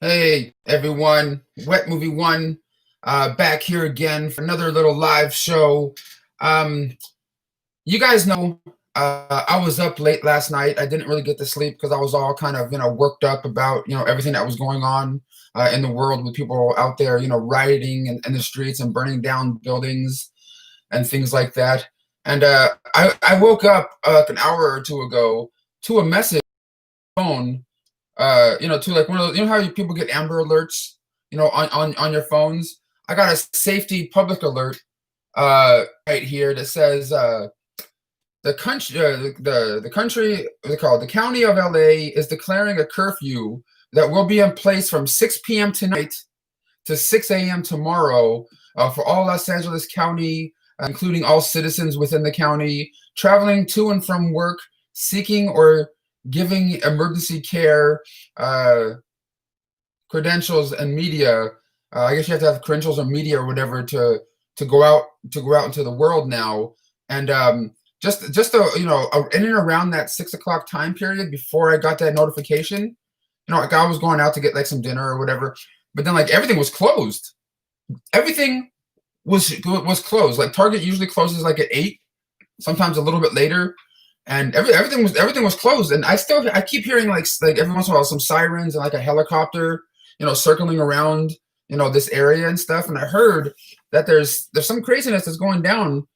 Hey everyone, Wet Movie One, back here again for another little live show. Um, you guys know I was up late last night. I didn't really get to sleep because I was all kind of worked up about everything that was going on in the world with people out there rioting in the streets and burning down buildings and things like that. And I woke up like an hour or two ago to a message on my phone, to like one of those, how people get Amber Alerts, on your phones. I got a safety public alert right here that says the country, the country, what they call it, the county of LA is declaring a curfew that will be in place from 6 p.m. tonight to 6 a.m. tomorrow for all Los Angeles County, including all citizens within the county traveling to and from work, seeking or giving emergency care, credentials and media. I guess you have to have credentials or media or whatever to go out into the world now. And just in and around that 6 o'clock time period before I got that notification, like I was going out to get like some dinner or whatever, but then like everything was closed. Everything was closed. Like Target usually closes like at 8, sometimes a little bit later, and everything was closed. And I keep hearing like every once in a while some sirens and like a helicopter, circling around this area and stuff. And I heard that there's some craziness that's going down,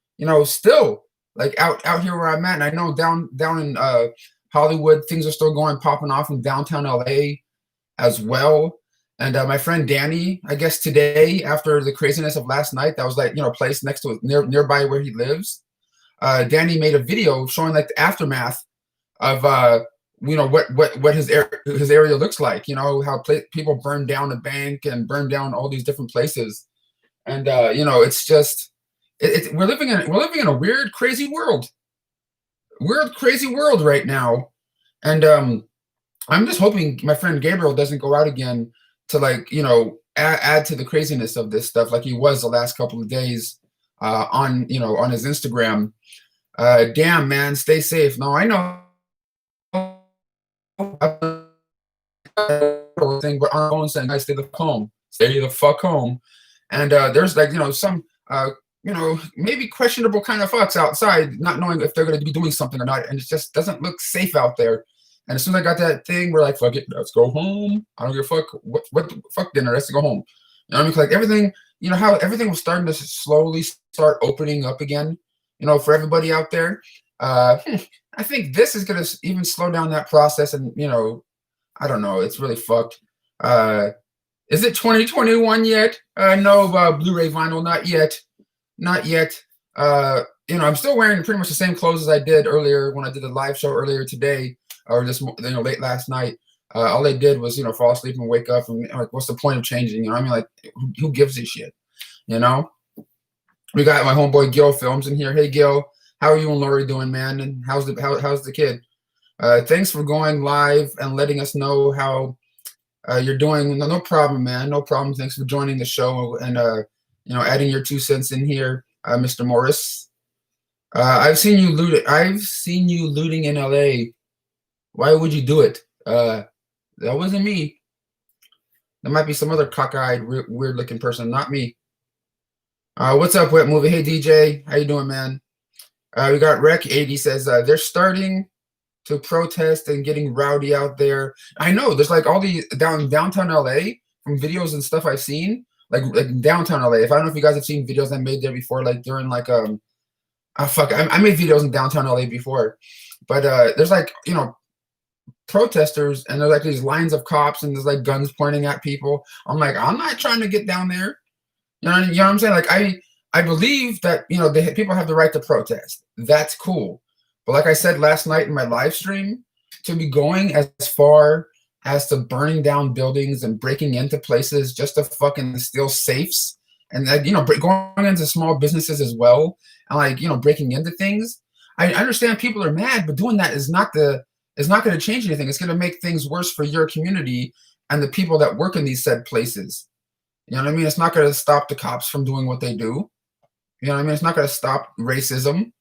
still like out here where I'm at. And I know down in Hollywood, things are still popping off in downtown LA as well. And my friend Danny, I guess today, after the craziness of last night, that was like place next to nearby where he lives. Danny made a video showing like the aftermath of what his area looks like. How people burned down a bank and burned down all these different places. And it's just we're living in a weird, crazy world right now. And I'm just hoping my friend Gabriel doesn't go out again to add to the craziness of this stuff like he was the last couple of days on his Instagram. Damn, man, stay safe. No, I know thing, but on phone saying, "Guys, stay the fuck home." And there's like some maybe questionable kind of fucks outside, not knowing if they're going to be doing something or not, and it just doesn't look safe out there. And as soon as I got that thing, we're like, fuck it, let's go home. I don't give a fuck what the fuck dinner. Let's go home. You know what I mean? Like everything, how everything was starting to slowly start opening up again. For everybody out there. I think this is gonna even slow down that process, and I don't know. It's really fucked. Is it 2021 yet? No, Blu-ray vinyl, not yet, not yet. I'm still wearing pretty much the same clothes as I did earlier when I did a live show earlier today, or this late last night. All they did was fall asleep and wake up, and like, what's the point of changing? I mean, like, who gives a shit? We got my homeboy Gil Films in here. Hey Gil, how are you and Lori doing, man? And how's the kid? Thanks for going live and letting us know how you're doing. No problem, man. No problem. Thanks for joining the show and adding your 2 cents in here, Mr. Morris. I've seen you looting in LA. Why would you do it? That wasn't me. There might be some other cockeyed, weird-looking person, not me. What's up, Wet Movie? Hey, DJ. How you doing, man? We got Rec 80 says they're starting to protest and getting rowdy out there. I know there's like all the downtown LA from videos and stuff I've seen, like downtown LA. If I don't know if you guys have seen videos I made there before, like during like I made videos in downtown LA before, but there's like protesters, and there's like these lines of cops, and there's like guns pointing at people. I'm like, I'm not trying to get down there. You know what I'm saying? Like I believe that people have the right to protest. That's cool. But like I said last night in my live stream, to be going as far as to burning down buildings and breaking into places just to fucking steal safes, and going into small businesses as well, and like breaking into things. I understand people are mad, but doing that is not going to change anything. It's going to make things worse for your community and the people that work in these said places. You know what I mean? It's not going to stop the cops from doing what they do. You know what I mean? It's not going to stop racism.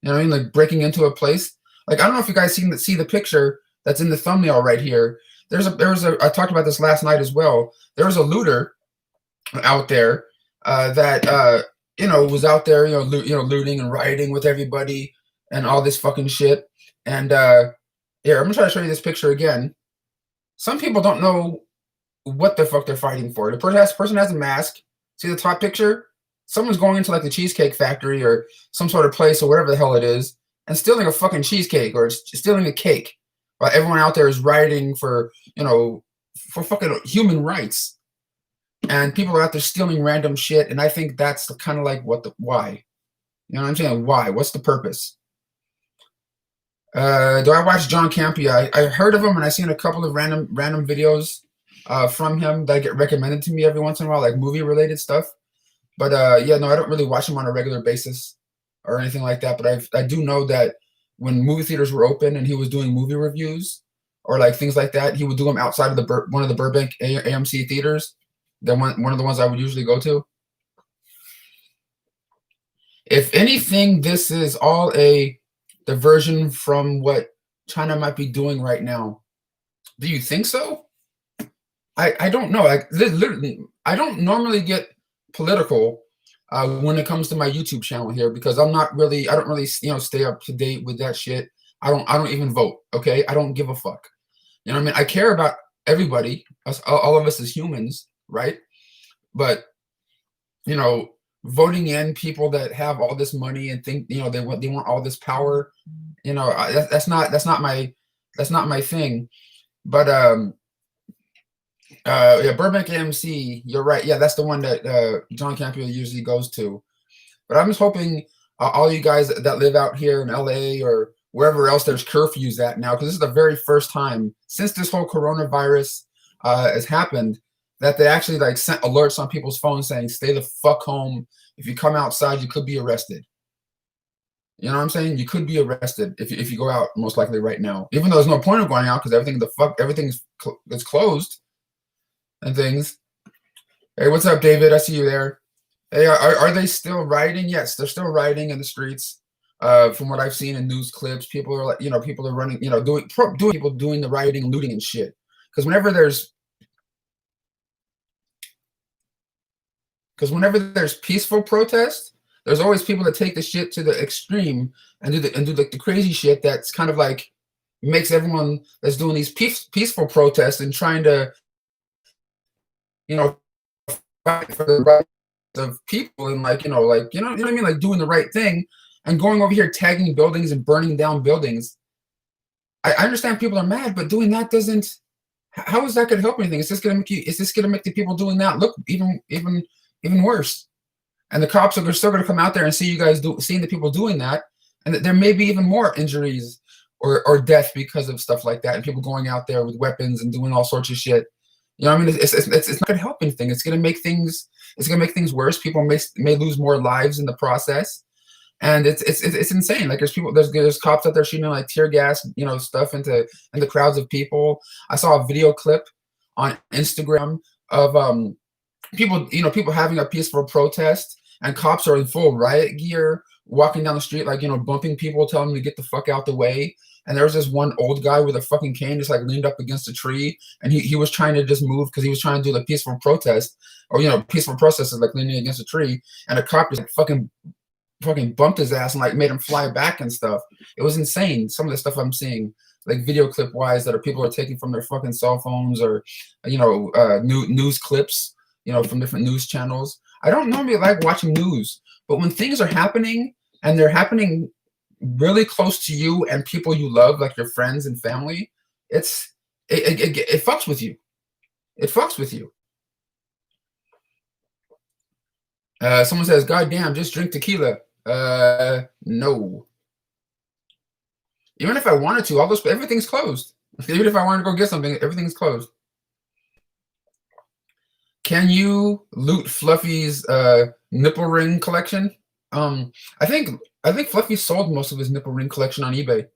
You know what I mean? Like breaking into a place. Like, I don't know if you guys see the picture that's in the thumbnail right here. I talked about this last night as well. There was a looter out there that was out there, looting and rioting with everybody and all this fucking shit. And here, I'm gonna try to show you this picture again. Some people don't know what the fuck they're fighting for. The person has a mask. See the top picture? Someone's going into like the Cheesecake Factory or some sort of place or whatever the hell it is and stealing a fucking cheesecake or stealing a cake while everyone out there is rioting for fucking human rights. And people are out there stealing random shit. And I think that's kind of like why? You know what I'm saying? Why? What's the purpose? Do I watch John Campea? I heard of him and I've seen a couple of random videos from him that get recommended to me every once in a while, like movie related stuff. But yeah, no, I don't really watch him on a regular basis or anything like that. But I do know that when movie theaters were open and he was doing movie reviews or like things like that, he would do them outside of one of the Burbank AMC theaters. Then one of the ones I would usually go to. If anything, this is all a diversion from what China might be doing right now. Do you think so? I don't know. Literally, I don't normally get political when it comes to my YouTube channel here because I don't really stay up to date with that shit. I don't even vote. Okay, I don't give a fuck. You know what I mean? I care about everybody, all of us as humans, right? But voting in people that have all this money and think they want all this power, that's not my thing. But yeah, Burbank AMC, you're right. Yeah, that's the one that John Campea usually goes to. But I'm just hoping all you guys that live out here in LA or wherever else there's curfews at now, because this is the very first time since this whole coronavirus has happened that they actually like sent alerts on people's phones saying, stay the fuck home. If you come outside, you could be arrested. You know what I'm saying? You could be arrested if you go out, most likely right now. Even though there's no point of going out because everything's closed and things. Hey, what's up, David? I see you there. Hey, are they still rioting? Yes, they're still rioting in the streets. From what I've seen in news clips, people are like, people are running, doing people doing the rioting, looting, and shit. Because whenever there's peaceful protest, there's always people that take the shit to the extreme and do like the crazy shit that's kind of like makes everyone that's doing these peaceful protests and trying to fight for the rights of people and you know what I mean, like doing the right thing and going over here tagging buildings and burning down buildings. I understand people are mad, but doing that doesn't. How is that going to help anything? Is this going to make the people doing that look even worse? And the cops are still going to come out there and see you guys seeing the people doing that, and there may be even more injuries or death because of stuff like that, and people going out there with weapons and doing all sorts of shit. You know what I mean? It's not going to help anything. It's going to make things worse. People may lose more lives in the process, and it's insane. Like there's cops out there shooting like tear gas, stuff into the crowds of people. I saw a video clip on Instagram of people having a peaceful protest, and cops are in full riot gear, walking down the street, like bumping people, telling them to get the fuck out the way. And there was this one old guy with a fucking cane just like leaned up against a tree, and he was trying to just move because he was trying to do the peaceful protest, or peaceful protest is like leaning against a tree, and a cop just fucking bumped his ass and like made him fly back and stuff. It was insane. Some of the stuff I'm seeing, like video clip wise, that people are taking from their fucking cell phones or news clips, from different news channels. I don't normally like watching news, but when things are happening and they're happening really close to you and people you love, like your friends and family, it fucks with you. It fucks with you. Someone says, "God damn, just drink tequila." No. Even if I wanted to, everything's closed. Even if I wanted to go get something, everything's closed. Can you loot Fluffy's nipple ring collection? I think Fluffy sold most of his nipple ring collection on eBay.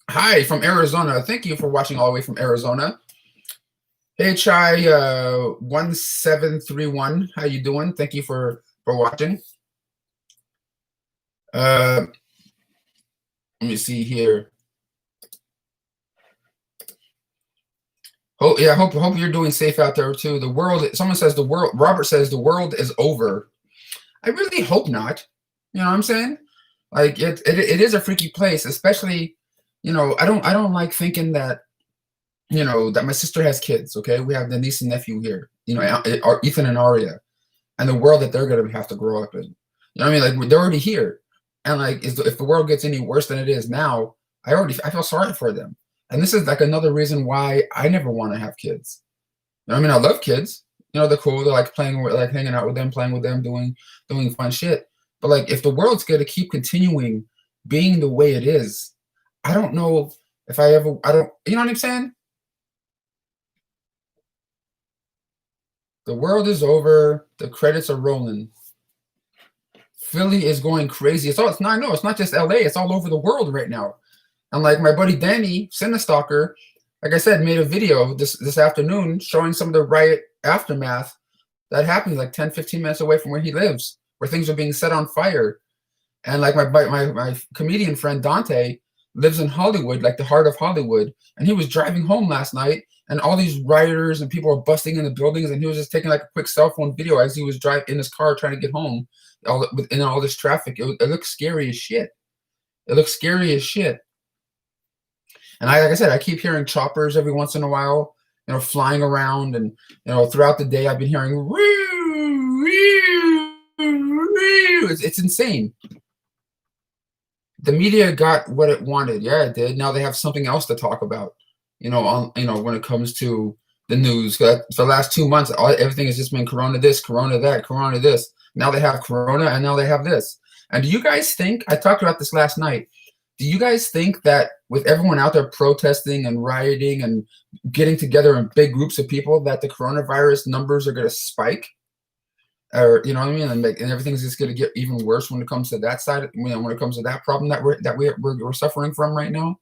Hi from Arizona. Thank you for watching all the way from Arizona. Hey Chai 1731. How you doing? Thank you for watching. Let me see here. Yeah, hope you're doing safe out there too. The world. Someone says the world. Robert says the world is over. I really hope not. You know what I'm saying? Like it is a freaky place, especially. I don't like thinking that that my sister has kids. Okay, we have the niece and nephew here. Ethan and Aria, and the world that they're gonna have to grow up in. You know what I mean? Like they're already here, and like if the world gets any worse than it is now, I feel sorry for them. And this is like another reason why I never want to have kids. You know what I mean? I love kids. They're cool. They're like playing with, like hanging out with them, playing with them, doing fun shit. But like if the world's gonna keep continuing being the way it is, I don't know if I don't, you know what I'm saying? The world is over. The credits are rolling. Philly is going crazy. It's not, no, it's not just LA. It's all over the world right now. And like my buddy Danny, Cinestalker, like I said, made a video this afternoon showing some of the riot aftermath that happened like 10, 15 minutes away from where he lives, where things are being set on fire. And like my comedian friend Dante lives in Hollywood, like the heart of Hollywood, and he was driving home last night, and all these rioters and people were busting in the buildings, and he was just taking like a quick cell phone video as he was driving in his car trying to get home, in all this traffic. It looks scary as shit. It looks scary as shit. And like I said, I keep hearing choppers every once in a while, flying around, and throughout the day I've been hearing woo, woo, woo. It's insane. The media got what it wanted. Yeah, it did. Now they have something else to talk about. When it comes to the news. For the last 2 months, everything has just been Corona this, Corona that, Corona this. Now they have Corona, and now they have this. And do you guys think? I talked about this last night. Do you guys think that with everyone out there protesting and rioting and getting together in big groups of people, that the coronavirus numbers are going to spike? Or you know what I mean, and everything's just going to get even worse when it comes to that side. When it comes to that problem that we're suffering from right now.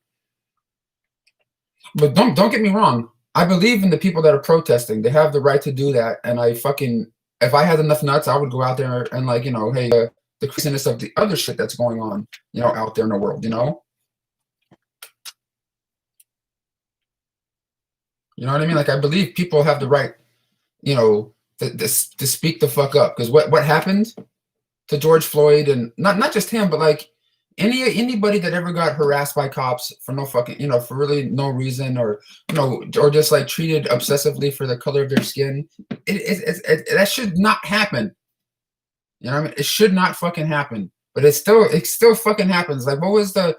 But don't get me wrong. I believe in the people that are protesting. They have the right to do that. And if I had enough nuts, I would go out there and hey, the craziness of the other shit that's going on, out there in the world. You know what I mean? Like I believe people have the right, to speak the fuck up, because what happened to George Floyd, and not just him, but like anybody that ever got harassed by cops for no fucking, for really no reason, or or just like treated obsessively for the color of their skin, that should not happen. You know what I mean? It should not fucking happen, but it still fucking happens. Like what was the,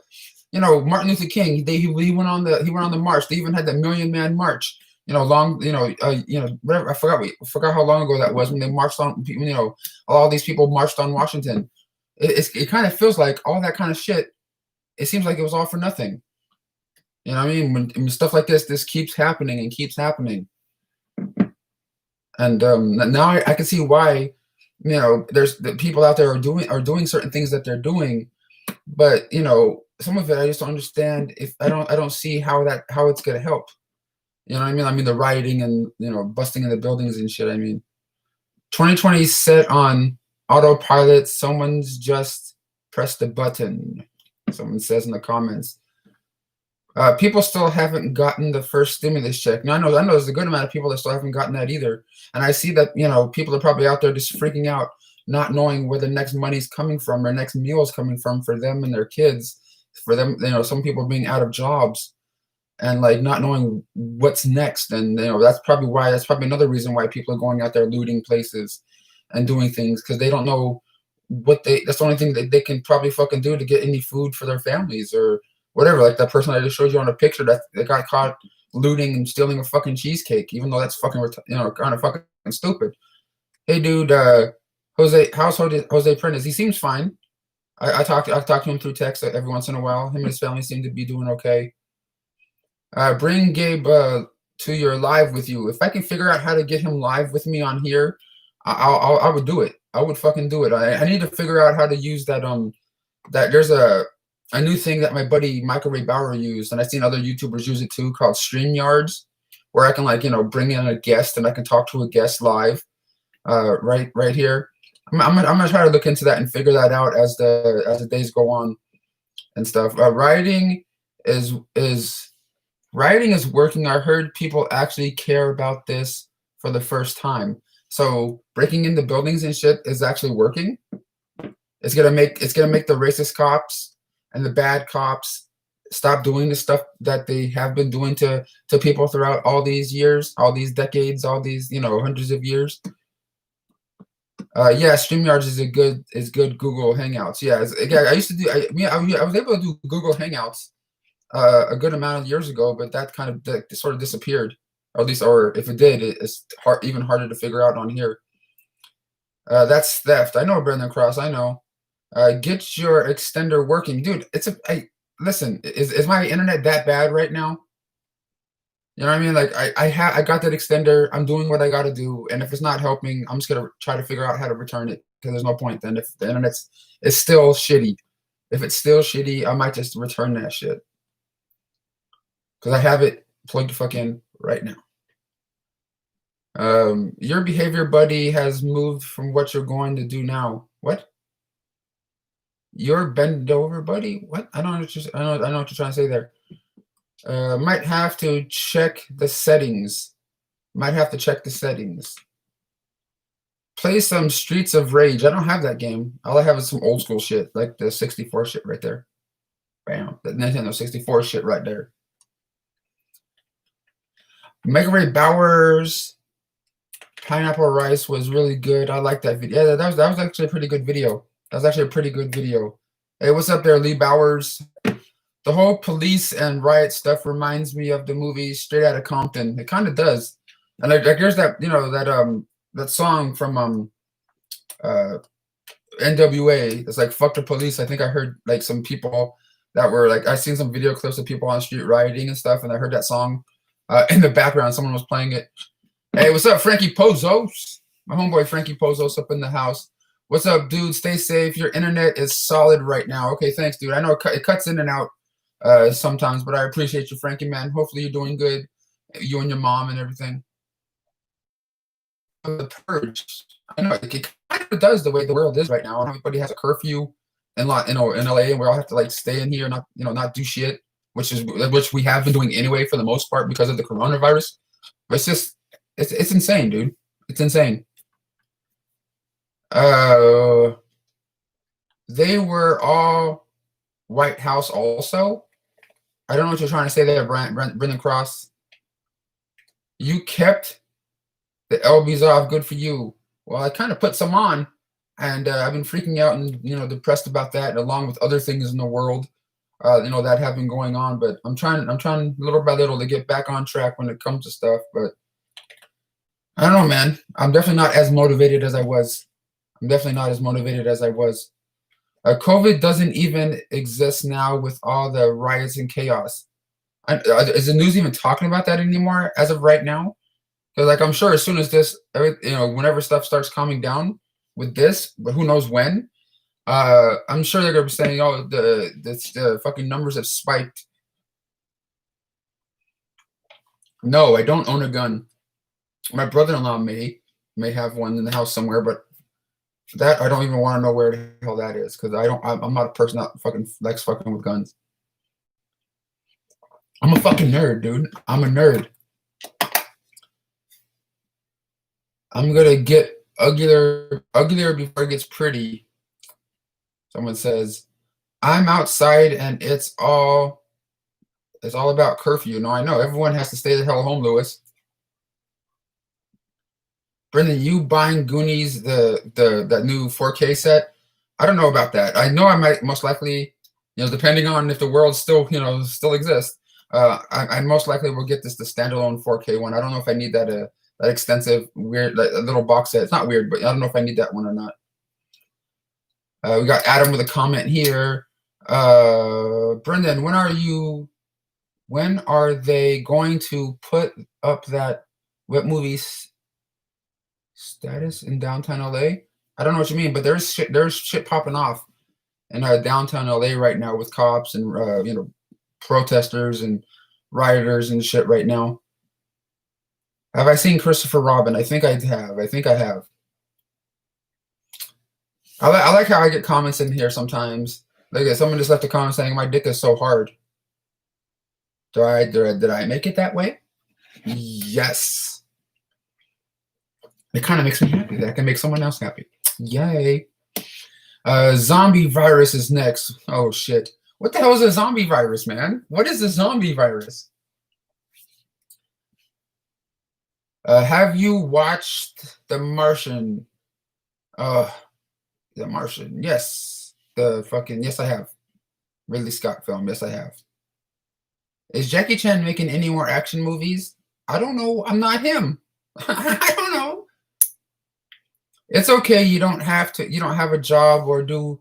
Martin Luther King? He went on the march. They even had the Million Man March. Whatever. I forgot how long ago that was when they marched on. All these people marched on Washington. It kind of feels like all that kind of shit. It seems like it was all for nothing. You know what I mean? When stuff like this keeps happening and keeps happening, and now I can see why. There's the people out there are doing certain things that they're doing, but some of it I just don't understand. If I don't see how it's gonna help. You know what I mean? I mean the rioting and busting in the buildings and shit. I mean, 2020 set on autopilot. Someone's just pressed the button. Someone says in the comments. People still haven't gotten the first stimulus check. Now I know there's a good amount of people that still haven't gotten that either. And I see that people are probably out there just freaking out, not knowing where the next money's coming from or next meal is coming from for them and their kids. For them, some people being out of jobs and like not knowing what's next. And that's probably another reason why people are going out there looting places and doing things, because they don't know that's the only thing that they can probably fucking do to get any food for their families or whatever. Like that person I just showed you on a picture that got caught looting and stealing a fucking cheesecake, even though that's fucking kind of fucking stupid. Hey dude, Jose Prentice, he seems fine. I talk to him through text every once in a while. Him and his family seem to be doing okay. Bring Gabe to your live with you. If I can figure out how to get him live with me on here, I would do it. I would fucking do it. I need to figure out how to use that that there's a new thing that my buddy Michael Ray Bauer used, and I've seen other YouTubers use it too, called StreamYards, where I can bring in a guest and I can talk to a guest live, right here. I'm gonna try to look into that and figure that out as the days go on and stuff. Rioting is Rioting is working. I heard people actually care about this for the first time. So breaking into buildings and shit is actually working. It's gonna make the racist cops and the bad cops stop doing the stuff that they have been doing to people throughout all these years, all these decades, all these hundreds of years. Yeah, StreamYards is good Google Hangouts. Yeah, I used to do. I was able to do Google Hangouts a good amount of years ago, but that kind of sort of disappeared, or at least, or if it did, it's even harder to figure out on here. That's theft. I know, Brendan Cross. I know. Get your extender working, dude. Listen. Is my internet that bad right now? You know what I mean? Like I got that extender. I'm doing what I got to do, and if it's not helping, I'm just gonna try to figure out how to return it because there's no point. Then if the internet's is still shitty, if it's still shitty, I might just return that shit because I have it plugged the fuck in right now. Your behavior buddy has moved from what you're going to do now. What? You're bent over, buddy? What? I don't know. I know what you're trying to say there. Might have to check the settings. Might have to check the settings. Play some Streets of Rage. I don't have that game. All I have is some old school shit, like the 64 shit right there. Bam. The Nintendo 64 shit right there. Mega Ray Bowers Pineapple Rice was really good. I like that video. Yeah, that was actually a pretty good video. That was actually a pretty good video. Hey, what's up there, Lee Bowers? The whole police and riot stuff reminds me of the movie Straight Outta Compton. It kind of does. And like there's that that song from NWA. It's like "Fuck the Police." I think I heard like some people that were like I seen some video clips of people on the street rioting and stuff, and I heard that song in the background. Someone was playing it. Hey, what's up, Frankie Pozos? My homeboy Frankie Pozos up in the house. What's up, dude? Stay safe. Your internet is solid right now. Okay, thanks, dude. I know it cuts in and out sometimes, but I appreciate you, Frankie, man. Hopefully you're doing good, you and your mom and everything. The purge, I know it kind of does the way the world is right now. Everybody has a curfew in LA, and we all have to like stay in here, not do shit, which we have been doing anyway for the most part because of the coronavirus. But it's insane, dude. It's insane. They were all White House also. I don't know what you're trying to say there, Brendan Cross. You kept the LBs off. Good for you. Well, I kind of put some on, and I've been freaking out and depressed about that, along with other things in the world, that have been going on. But I'm trying little by little to get back on track when it comes to stuff. But I don't know, man. I'm definitely not as motivated as I was. COVID doesn't even exist now with all the riots and chaos. Is the news even talking about that anymore as of right now? Because like I'm sure as soon as this, whenever stuff starts calming down with this, but who knows when? I'm sure they're gonna be saying, "Oh, the fucking numbers have spiked." No, I don't own a gun. My brother-in-law may have one in the house somewhere, but that I don't even want to know where the hell that is because I'm not a person that fucking likes fucking with guns. I'm a fucking nerd, dude. I'm a nerd. I'm gonna get uglier before it gets pretty. Someone says, I'm outside and it's all about curfew. No, I know. Everyone has to stay the hell home, Lewis. Brendan, you buying Goonies that new 4K set? I don't know about that. I know I might most likely, depending on if the world still exists, I most likely will get the standalone 4K one. I don't know if I need that extensive weird little box set. It's not weird, but I don't know if I need that one or not. We got Adam with a comment here. Brendan, when are they going to put up that what movies status in downtown LA? I don't know what you mean, but there's shit popping off in downtown LA right now with cops and protesters and rioters and shit right now. Have I seen Christopher Robin? I think I have. I like how I get comments in here sometimes. Like someone just left a comment saying my dick is so hard. Did I make it that way? Yes. It kind of makes me happy that I can make someone else happy. Yay. Zombie virus is next. Oh shit. What the hell is a zombie virus, man? What is a zombie virus? Have you watched The Martian? The Martian. Yes. Yes, I have. Ridley Scott film. Yes, I have. Is Jackie Chan making any more action movies? I don't know. I'm not him. I don't know. It's okay. You don't have to. You don't have a job or do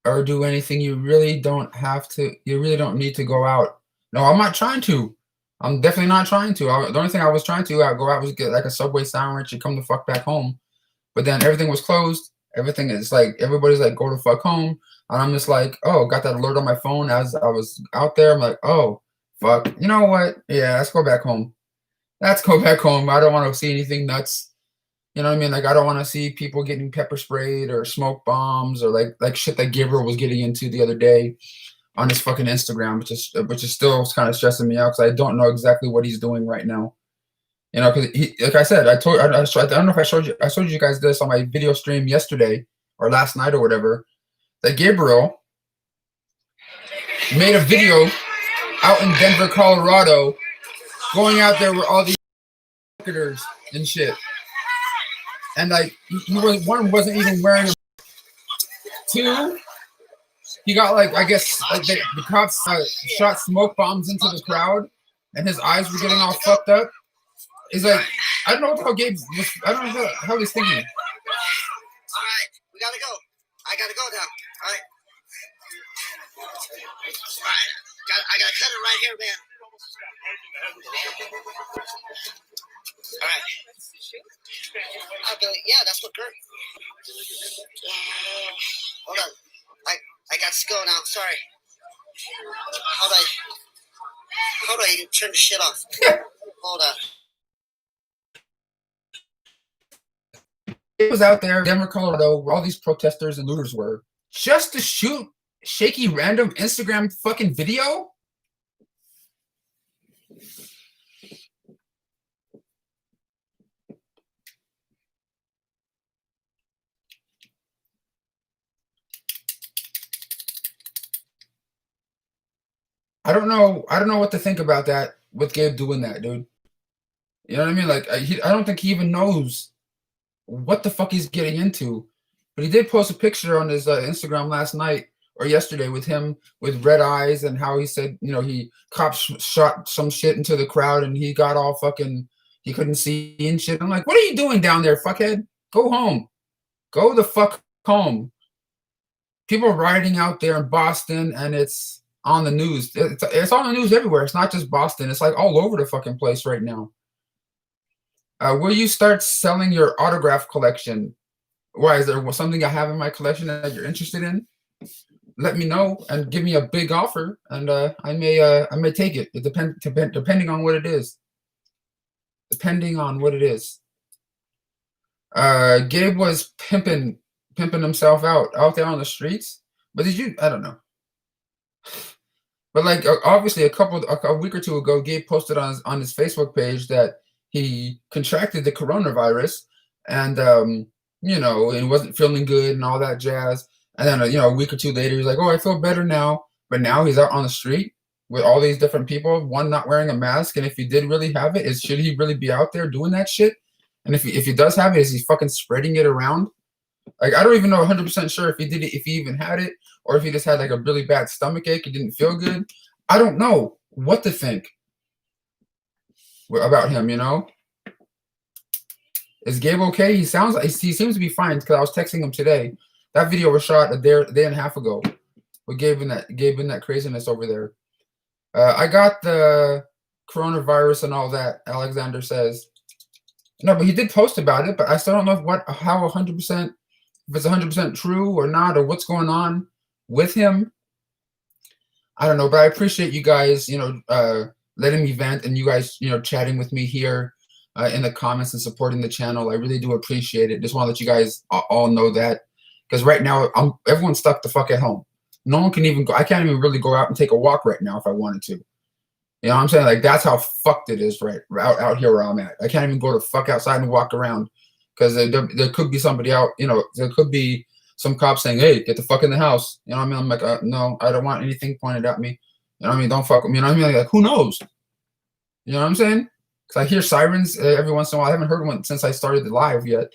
anything. You really don't have to. You really don't need to go out. No, I'm not trying to. I'm definitely not trying to. The only thing I was trying to go out was get like a Subway sandwich and come the fuck back home. But then everything was closed. Everything is like everybody's like go the fuck home, and I'm just like, oh, got that alert on my phone as I was out there. I'm like, oh fuck, you know what? Yeah, let's go back home. Let's go back home. I don't want to see anything nuts. You know what I mean? Like I don't want to see people getting pepper sprayed or smoke bombs or like shit that Gabriel was getting into the other day on his fucking Instagram, which is still kind of stressing me out because I don't know exactly what he's doing right now. You know, because like I said, I don't know if I showed you guys this on my video stream yesterday or last night or whatever, that Gabriel made a video out in Denver, Colorado, going out there with all these marketers and shit. And like, one wasn't even wearing a two. He got like, I guess, like the cops shot smoke bombs into the crowd, and his eyes were getting all fucked up. He's like, I don't know how Gabe was, I don't know how he's thinking. All right, we gotta go. I gotta go now. All right. All right, I gotta cut it right here, man. All right. Yeah, that's what Kurt. Hold on. I got to go now. Sorry. Hold on. You can turn the shit off. Hold on. It was out there, Denver, Colorado, where all these protesters and looters were, just to shoot shaky random Instagram fucking video? I don't know what to think about that, with Gabe doing that, dude. You know what I mean? Like, I don't think he even knows what the fuck he's getting into. But he did post a picture on his Instagram last night or yesterday with him with red eyes and how he said, you know, cops shot some shit into the crowd and he got all fucking, he couldn't see and shit. I'm like, what are you doing down there, fuckhead? Go home. Go the fuck home. People rioting out there in Boston and it's on the news. It's on the news everywhere. It's not just Boston. It's like all over the fucking place right now. Will you start selling your autograph collection? Why, is there something I have in my collection that you're interested in? Let me know and give me a big offer, and I may take it. It depending on what it is. Depending on what it is. Gabe was pimping himself out there on the streets. But I don't know. But like obviously a week or two ago, Gabe posted on his Facebook page that he contracted the coronavirus, and you know, and wasn't feeling good and all that jazz. And then you know, a week or two later, he's like, "Oh, I feel better now." But now he's out on the street with all these different people, one not wearing a mask. And if he did really have it, should he really be out there doing that shit? And if he does have it, is he fucking spreading it around? Like, I don't even know 100% sure if he did it, if he even had it, or if he just had like a really bad stomach ache and didn't feel good. I don't know what to think about him, you know? Is Gabe okay? He seems to be fine, because I was texting him today. That video was shot a day and a half ago with Gabe in that craziness over there. I got the coronavirus and all that, Alexander says. No, but he did post about it, but I still don't know how 100%, if it's 100% true or not, or what's going on with him. I don't know, but I appreciate you guys, you know, letting me vent, and you guys, you know, chatting with me here in the comments and supporting the channel. I really do appreciate it. Just want to let you guys all know that, because right now everyone's stuck the fuck at home. No one can even go. I can't even really go out and take a walk right now if I wanted to. You know what I'm saying? Like, that's how fucked it is out here where I'm at. I can't even go to fuck outside and walk around because there could be somebody out, there could be some cops saying, hey, get the fuck in the house. You know what I mean? I'm like, no, I don't want anything pointed at me. You know what I mean? Don't fuck with me. You know what I mean? Like, who knows? You know what I'm saying? Because I hear sirens every once in a while. I haven't heard one since I started the live yet.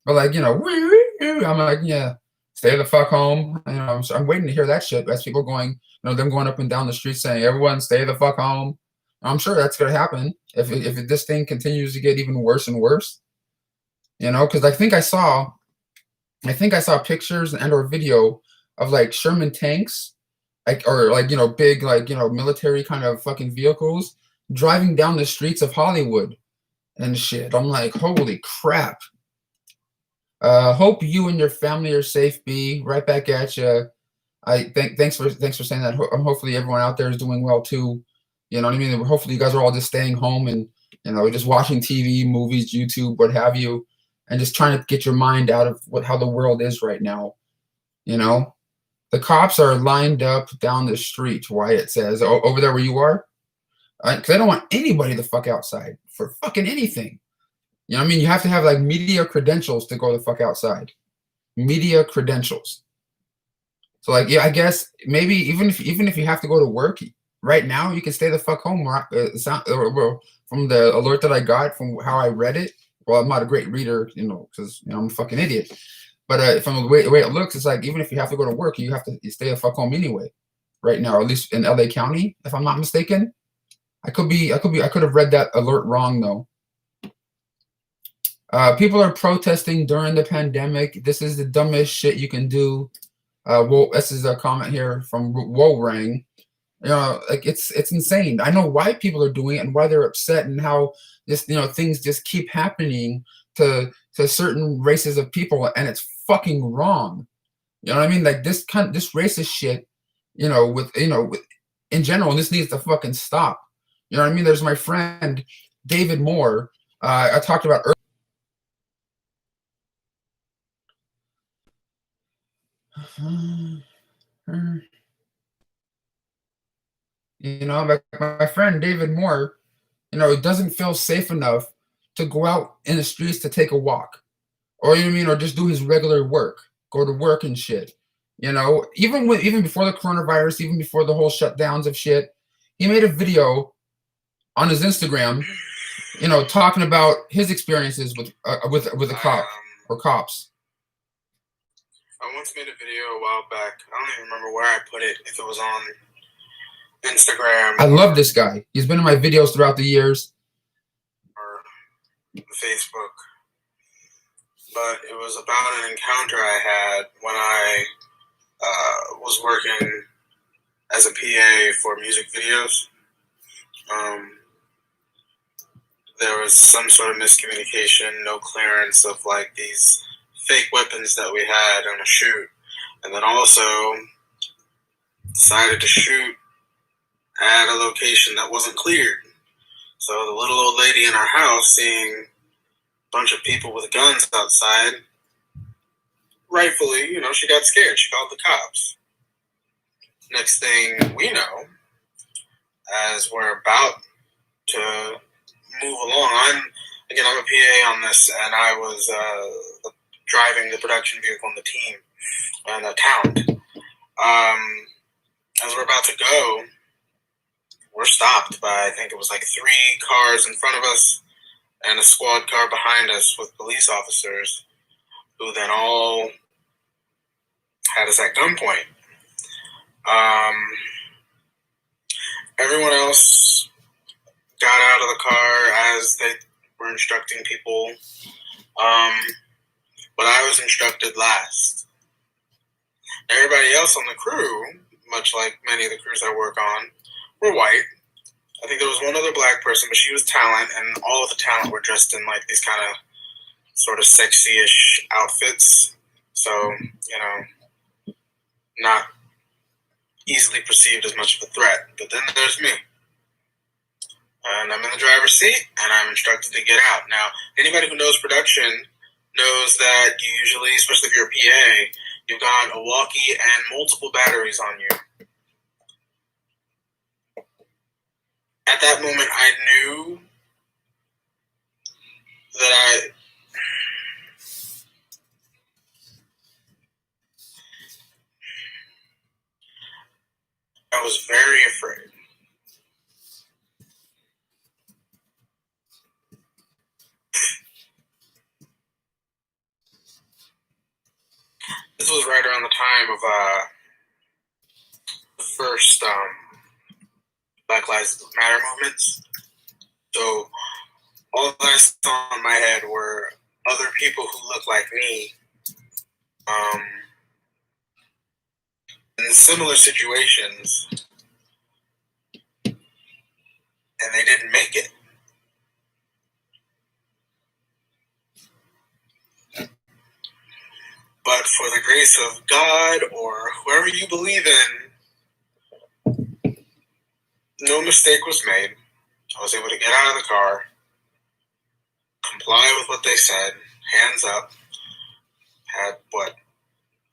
But like, I'm like, yeah, stay the fuck home. So I'm waiting to hear that shit. As people going, them going up and down the street saying, everyone stay the fuck home. I'm sure that's gonna happen if this thing continues to get even worse and worse. Because I think I saw pictures and or video of like Sherman tanks, big military kind of fucking vehicles driving down the streets of Hollywood and shit. I'm like, holy crap. Hope you and your family are safe, B. Right back at you. Thanks for saying that. Hopefully everyone out there is doing well too. You know what I mean? Hopefully you guys are all just staying home and just watching TV, movies, YouTube, what have you, and just trying to get your mind out of how the world is right now. The cops are lined up down the street. Wyatt says over there where you are, because I don't want anybody to fuck outside for fucking anything. You know what I mean? You have to have like media credentials to go the fuck outside. Media credentials. So like, yeah, I guess maybe even if you have to go to work right now, you can stay the fuck home. From the alert that I got from how I read it. Well, I'm not a great reader, because I'm a fucking idiot. But from the way it looks, it's like even if you have to go to work, you have to stay the fuck home anyway. Right now, at least in LA County, if I'm not mistaken. I could have read that alert wrong though. People are protesting during the pandemic. This is the dumbest shit you can do. This is a comment here from Wolrang. Like it's insane. I know why people are doing it and why they're upset and how this, things just keep happening to certain races of people, and it's fucking wrong. You know what I mean? Like this racist shit, with in general, this needs to fucking stop. You know what I mean? There's my friend David Moore. I talked about earlier. Like my friend David Moore, doesn't feel safe enough to go out in the streets to take a walk, or or just do his regular work, go to work and shit. Even before the coronavirus, even before the whole shutdowns of shit, he made a video on his Instagram, talking about his experiences with a cop or cops. I once made a video a while back. I don't even remember where I put it, if it was on Instagram. I love this guy. He's been in my videos throughout the years. Or Facebook. But it was about an encounter I had when I was working as a PA for music videos. There was some sort of miscommunication, no clearance of like these fake weapons that we had on a shoot. And then also decided to shoot at a location that wasn't cleared. So the little old lady in our house, seeing a bunch of people with guns outside, rightfully, she got scared. She called the cops. Next thing we know, as we're about to move along, I'm a PA on this, and I was driving the production vehicle in the team and the talent. As we're about to go, we're stopped by, I think it was like 3 cars in front of us and a squad car behind us with police officers who then all had us at gunpoint. Everyone else got out of the car as they were instructing people, but I was instructed last. Everybody else on the crew, much like many of the crews I work on, were white. I think there was one other black person, but she was talent, and all of the talent were dressed in like these kind of sort of sexy-ish outfits. So, not easily perceived as much of a threat. But then there's me. And I'm in the driver's seat, and I'm instructed to get out. Now, anybody who knows production knows that you usually, especially if you're a PA, you've got a walkie and multiple batteries on you. At at that moment, I knew that I was very afraid. This was right around the time of the first Black Lives Matter movements. So all that I saw in my head were other people who looked like me in similar situations, and they didn't make it. But for the grace of God or whoever you believe in, no mistake was made. I was able to get out of the car, comply with what they said, hands up, had what? I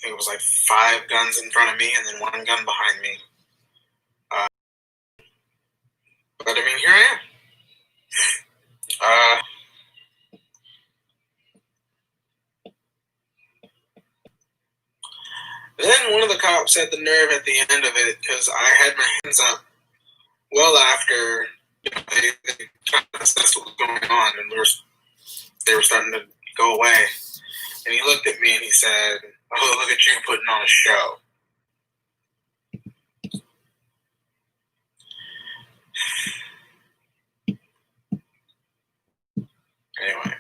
think it was like 5 guns in front of me and then 1 gun behind me. But I mean, here I am. Then one of the cops had the nerve at the end of it, because I had my hands up well after they kind of assessed what was going on, and they were starting to go away. And he looked at me and he said, "Oh, look at you putting on a show." Anyway,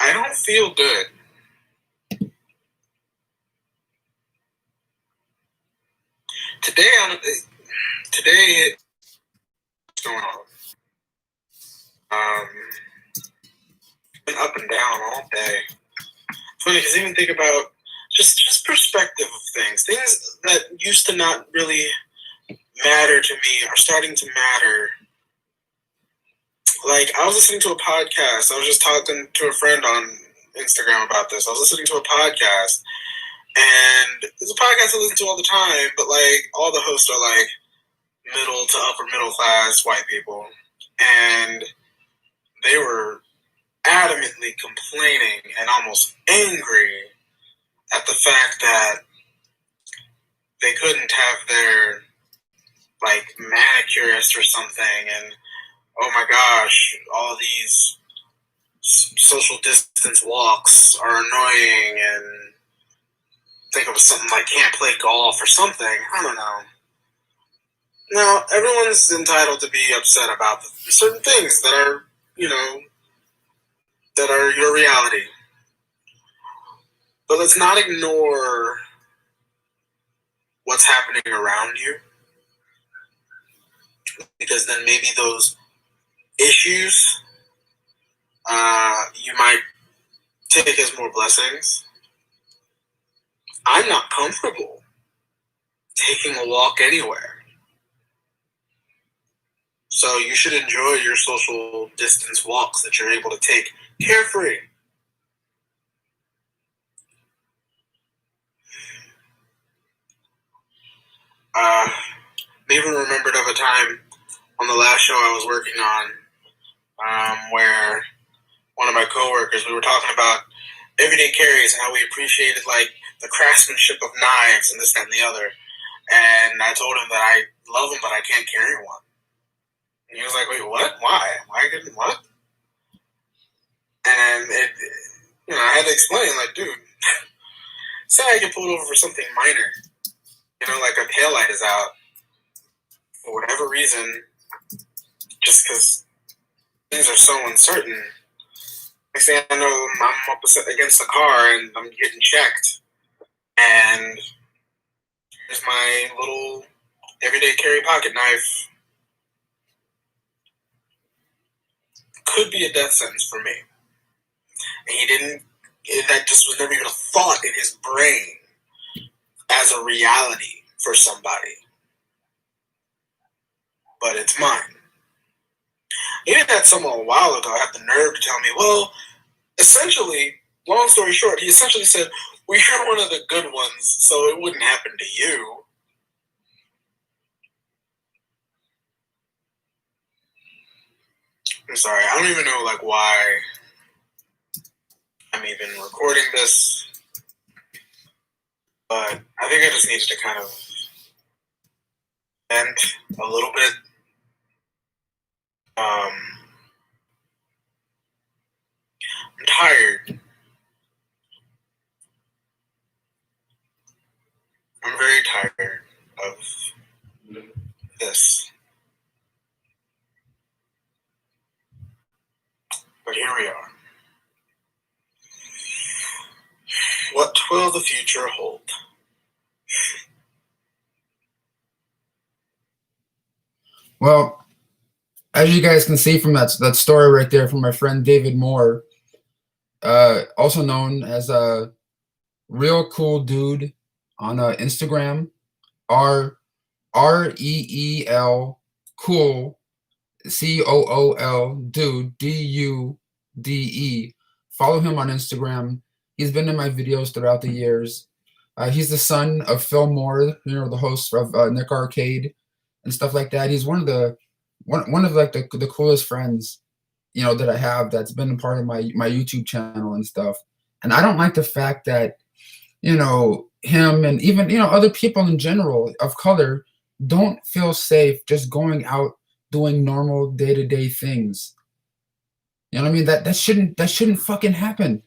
I don't feel good. Today, what's going on? Been up and down all day. Funny, because even think about just perspective of things that used to not really matter to me are starting to matter. Like, I was listening to a podcast. I was just talking to a friend on Instagram about this. I was listening to a podcast, and it's a podcast I listen to all the time, but like all the hosts are like middle to upper middle class white people, and they were adamantly complaining and almost angry at the fact that they couldn't have their like manicurist or something, and oh my gosh, all these social distance walks are annoying, and think of something like can't play golf or something. I don't know. Now, everyone's entitled to be upset about certain things that are, that are your reality. But let's not ignore what's happening around you, because then maybe those issues you might take as more blessings. I'm not comfortable taking a walk anywhere. So you should enjoy your social distance walks that you're able to take carefree. Maybe remembered of a time on the last show I was working on where one of my coworkers, we were talking about everyday carries and how we appreciated like the craftsmanship of knives and this, that, and the other. And I told him that I love them, but I can't carry one. And he was like, "Wait, what? Why? Why couldn't what?" And I had to explain, like, dude, say I get pulled over for something minor, like a taillight is out for whatever reason, just because things are so uncertain. Next thing I know, I'm up against the car and I'm getting checked, and here's my little everyday carry pocket knife. Could be a death sentence for me. And that just was never even a thought in his brain as a reality for somebody. But it's mine. Even had someone a while ago have the nerve to tell me, well, essentially, long story short, he essentially said, "Well, you're one of the good ones, so it wouldn't happen to you." I'm sorry. I don't even know like why I'm even recording this, but I think I just needed to kind of vent a little bit. I'm tired. I'm very tired of this. But here we are. What will the future hold? Well, as you guys can see from that story right there from my friend David Moore, also known as a real cool dude on Instagram, REEL cool COOL dude DUDE. Follow him on Instagram. He's been in my videos throughout the years. He's the son of Phil Moore, the host of Nick Arcade and stuff like that. He's one of like the coolest friends, that I have that's been a part of my YouTube channel and stuff. And I don't like the fact that, him and even, other people in general of color don't feel safe just going out doing normal day-to-day things. You know what I mean? That shouldn't fucking happen.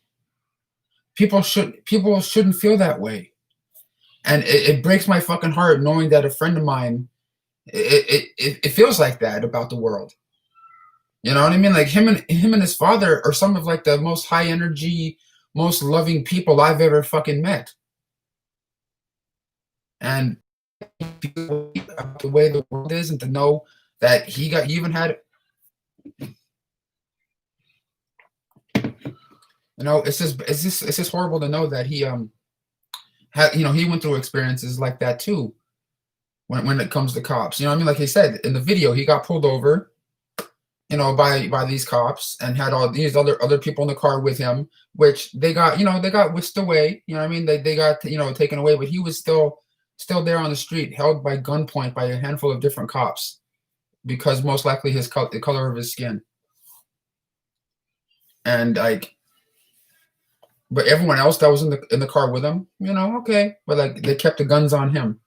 People shouldn't feel that way. And it breaks my fucking heart knowing that a friend of mine, it feels like that about the world. You know what I mean? Like him and his father are some of like the most high energy, most loving people I've ever fucking met. And the way the world is, and to know that he even had, it's just horrible to know that he had, he went through experiences like that too. When it comes to cops, what I mean? Like he said in the video, he got pulled over, by these cops, and had all these other people in the car with him, which they got whisked away. You know what I mean? They got taken away, but he was still there on the street, held by gunpoint by a handful of different cops, because most likely the color of his skin. And like, but everyone else that was in the car with him, okay, but like they kept the guns on him.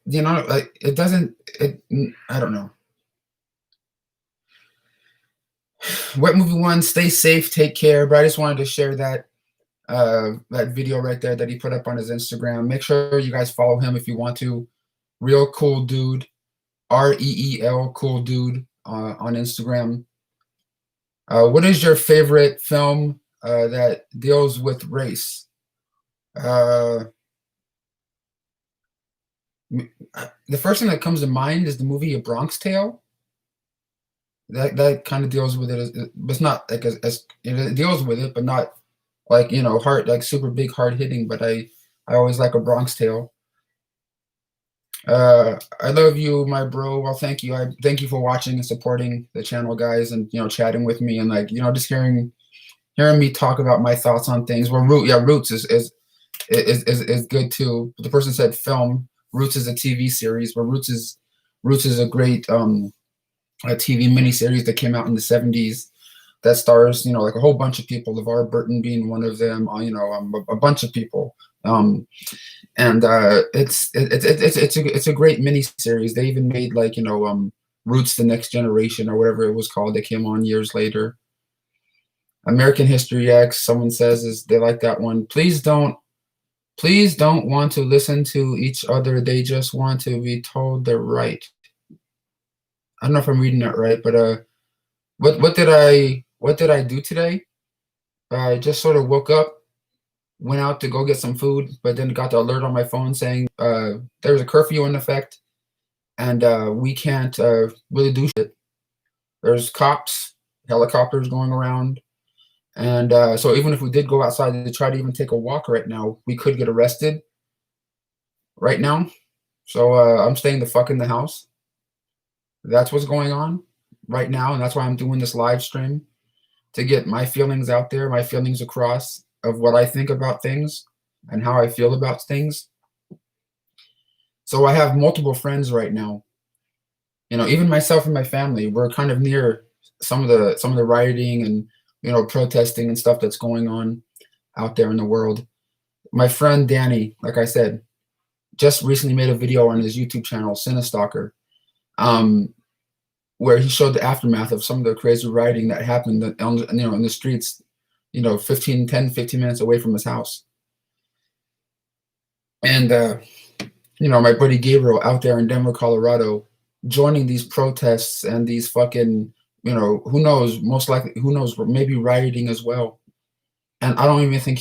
Like it doesn't. I don't know. Wet Movie One, stay safe, take care. But I just wanted to share that video right there that he put up on his Instagram. Make sure you guys follow him if you want to. Real cool dude, REEL cool dude on Instagram. What is your favorite film that deals with race? The first thing that comes to mind is the movie A Bronx Tale. That kind of deals with it, but it's not like as it deals with it, but not like hard, like super big, hard hitting. But I always like A Bronx Tale. I love you, my bro. Well, thank you. I thank you for watching and supporting the channel, guys, and chatting with me, and like just hearing me talk about my thoughts on things. Well, Roots is good too. The person said film. Roots is a TV series, but Roots is a great a TV miniseries that came out in the 70s that stars like a whole bunch of people, LeVar Burton being one of them, a bunch of people, and it's a great miniseries. They even made like Roots: The Next Generation or whatever it was called. They came on years later. American History X, someone says they like that one. Please don't want to listen to each other. They just want to be told they're right. I don't know if I'm reading that right, but what did I do today? I just sort of woke up, went out to go get some food, but then got the alert on my phone saying there's a curfew in effect, and we can't really do shit. There's cops, helicopters going around, and so even if we did go outside to try to even take a walk right now, we could get arrested right now. So I'm staying the fuck in the house. That's what's going on right now, and that's why I'm doing this live stream, to get my feelings out there, my feelings across of what I think about things and how I feel about things. So I have multiple friends right now Even myself and my family, we're kind of near some of the rioting and protesting and stuff that's going on out there in the world. My friend Danny, like I said, just recently made a video on his YouTube channel, Cinestalker, where he showed the aftermath of some of the crazy rioting that happened in the streets, 15 minutes away from his house. And my buddy Gabriel out there in Denver, Colorado, joining these protests and these fucking, who knows, maybe rioting as well. And I don't even think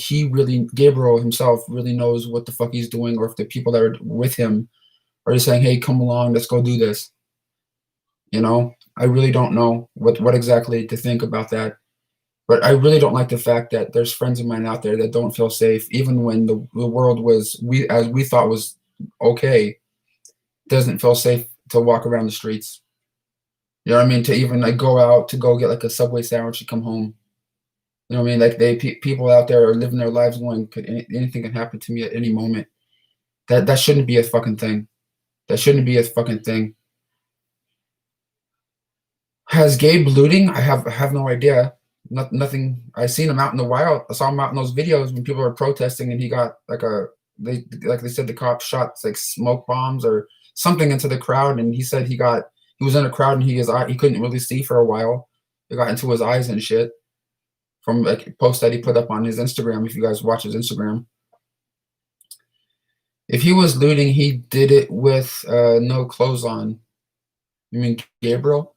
Gabriel himself really knows what the fuck he's doing, or if the people that are with him are just saying, hey, come along, let's go do this. I really don't know what exactly to think about that. But I really don't like the fact that there's friends of mine out there that don't feel safe, even when the world as we thought was okay, doesn't feel safe to walk around the streets. You know what I mean? To even go out to go get like a Subway sandwich and come home. You know what I mean? Like people out there are living their lives going, anything can happen to me at any moment. That shouldn't be a fucking thing. That shouldn't be a fucking thing. Has Gabe looting? I have no idea. Nothing. I seen him out in the wild. I saw him out in those videos when people were protesting, and he got they said the cops shot like smoke bombs or something into the crowd, and he said he was in a crowd and he couldn't really see for a while. It got into his eyes and shit from like a post that he put up on his Instagram. If you guys watch his Instagram, if he was looting, he did it with no clothes on. You mean Gabriel?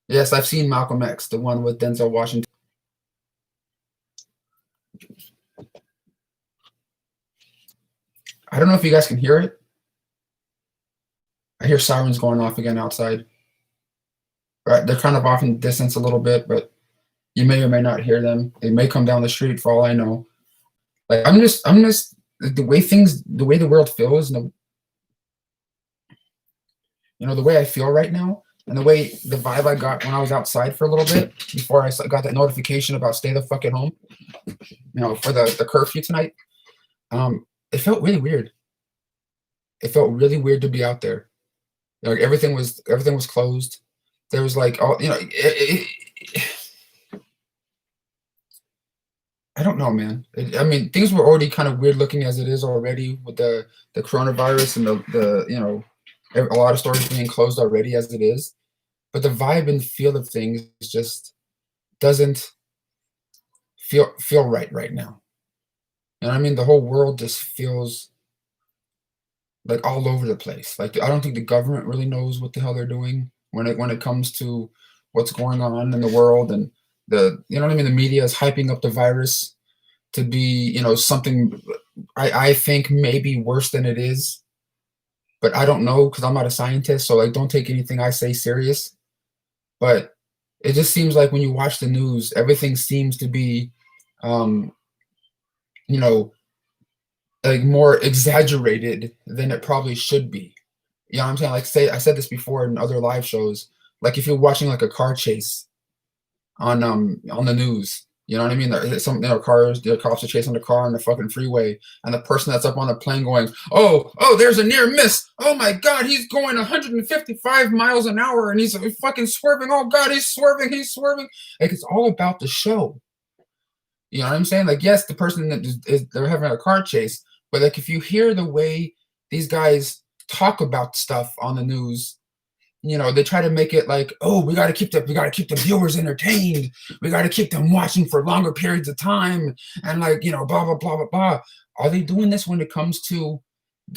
Yes, I've seen Malcolm X, the one with Denzel Washington. I don't know if you guys can hear it. I hear sirens going off again outside. Right, they're kind of off in the distance a little bit, but you may or may not hear them. They may come down the street for all I know. Like I'm just the way the world feels, and the way I feel right now, and the vibe I got when I was outside for a little bit before I got that notification about stay the fuck at home, for the curfew tonight. It felt really weird. It felt really weird to be out there. Like everything was closed. There was like all I don't know, man. I mean, things were already kind of weird looking as it is already with the coronavirus and the a lot of stores being closed already as it is. But the vibe and feel of things just doesn't feel right now. You know what I mean? The whole world just feels like all over the place. Like I don't think the government really knows what the hell they're doing when it comes to what's going on in the world, and the media is hyping up the virus to be something I think maybe worse than it is, but I don't know because I'm not a scientist, so like don't take anything I say serious. But it just seems like when you watch the news, everything seems to be like more exaggerated than it probably should be. You know what I'm saying? Like I said this before in other live shows. Like if you're watching like a car chase on the news, you know what I mean? The cops are chasing the car on the fucking freeway, and the person that's up on the plane going, oh, there's a near miss. Oh my God, he's going 155 miles an hour and he's fucking swerving. Oh God, he's swerving. Like it's all about the show. You know what I'm saying? Like yes, the person that they're having a car chase, but like if you hear the way these guys talk about stuff on the news, they try to make it like, oh, we got to keep the viewers entertained. We got to keep them watching for longer periods of time, and like blah blah blah blah blah. Are they doing this when it comes to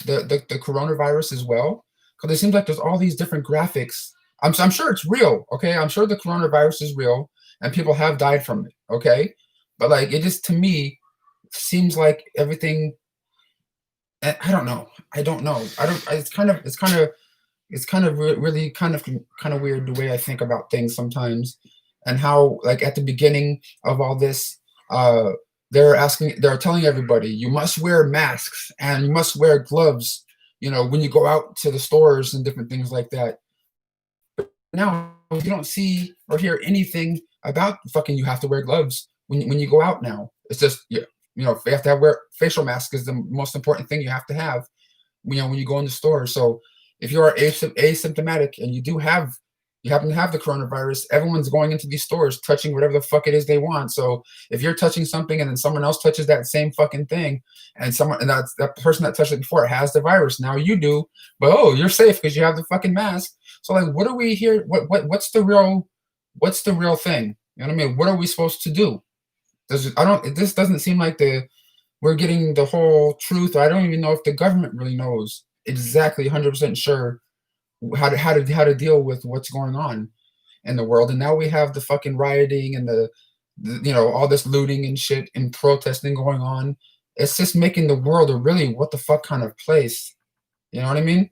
the coronavirus as well? Because it seems like there's all these different graphics. I'm sure it's real. Okay, I'm sure the coronavirus is real, and people have died from it. Okay, but like it just to me seems like everything. I don't know. It's kind of really kind of weird the way I think about things sometimes, and how like at the beginning of all this, they're telling everybody you must wear masks and you must wear gloves, when you go out to the stores and different things like that. But now you don't see or hear anything about fucking you have to wear gloves when you go out now. It's just you have to wear facial mask is the most important thing you have to have when you go in the store. So if you are asymptomatic and you happen to have the coronavirus, everyone's going into these stores touching whatever the fuck it is they want. So if you're touching something and then someone else touches that same fucking thing, and that person that touched it before has the virus, now you do, but oh, you're safe because you have the fucking mask. So like, what are we here? What's the real thing? You know what I mean? What are we supposed to do? This doesn't seem like we're getting the whole truth. I don't even know if the government really knows exactly 100% sure how to deal with what's going on in the world. And now we have the fucking rioting and the all this looting and shit and protesting going on. It's just making the world a really what the fuck kind of place. You know what I mean?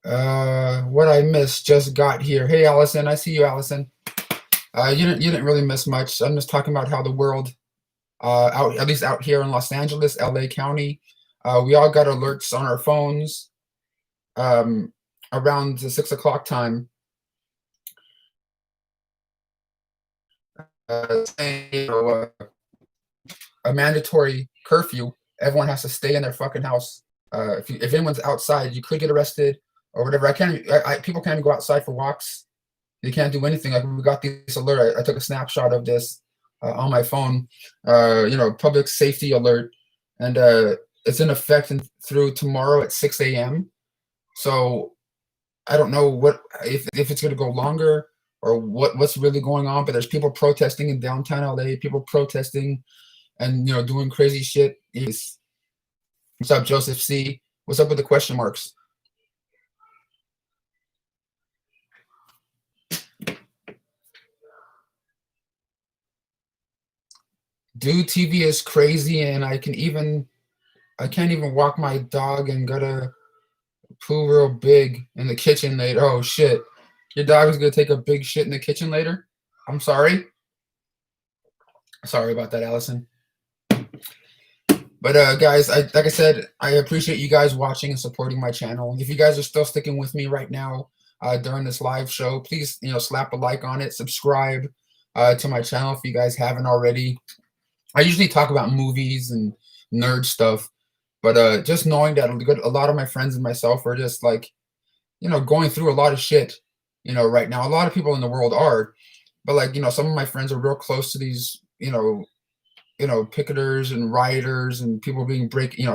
What I missed just got here. Hey, Allison, I see you, Allison. You didn't really miss much. I'm just talking about how the world, at least out here in Los Angeles, LA County, we all got alerts on our phones around the 6 o'clock time, saying a mandatory curfew. Everyone has to stay in their fucking house. If anyone's outside, you could get arrested or whatever. People can't even go outside for walks. They can't do anything. Like we got this alert. I took a snapshot of this on my phone. Public safety alert, and it's in effect through tomorrow at 6 a.m. So I don't know if it's going to go longer or what's really going on. But there's people protesting in downtown LA. People protesting and doing crazy shit. What's up, Joseph C? What's up with the question marks? Dude, TV is crazy, and I can't even walk my dog and gotta poo real big in the kitchen later. Oh shit. Your dog is gonna take a big shit in the kitchen later? I'm sorry. Sorry about that, Allison. But guys, like I said, I appreciate you guys watching and supporting my channel. If you guys are still sticking with me right now during this live show, please slap a like on it, subscribe to my channel if you guys haven't already. I usually talk about movies and nerd stuff, but just knowing that a lot of my friends and myself are just like, going through a lot of shit, right now. A lot of people in the world are, but like, some of my friends are real close to these, picketers and rioters and people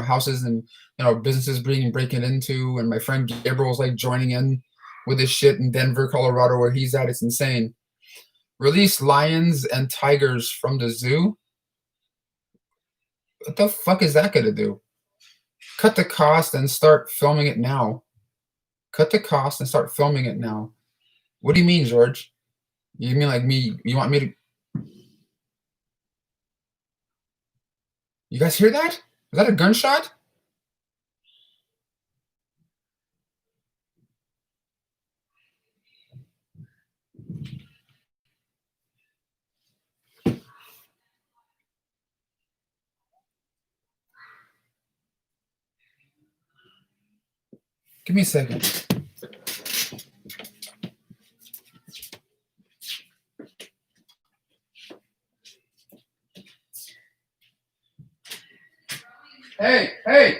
houses and, businesses being breaking into. And my friend Gabriel's like joining in with this shit in Denver, Colorado, where he's at. It's insane. Release lions and tigers from the zoo. What the fuck is that gonna do? Cut the cost and start filming it now. Cut the cost and start filming it now. What do you mean, George? You mean like me? You want me to? You guys hear that? Is that a gunshot? Give me a second. Hey!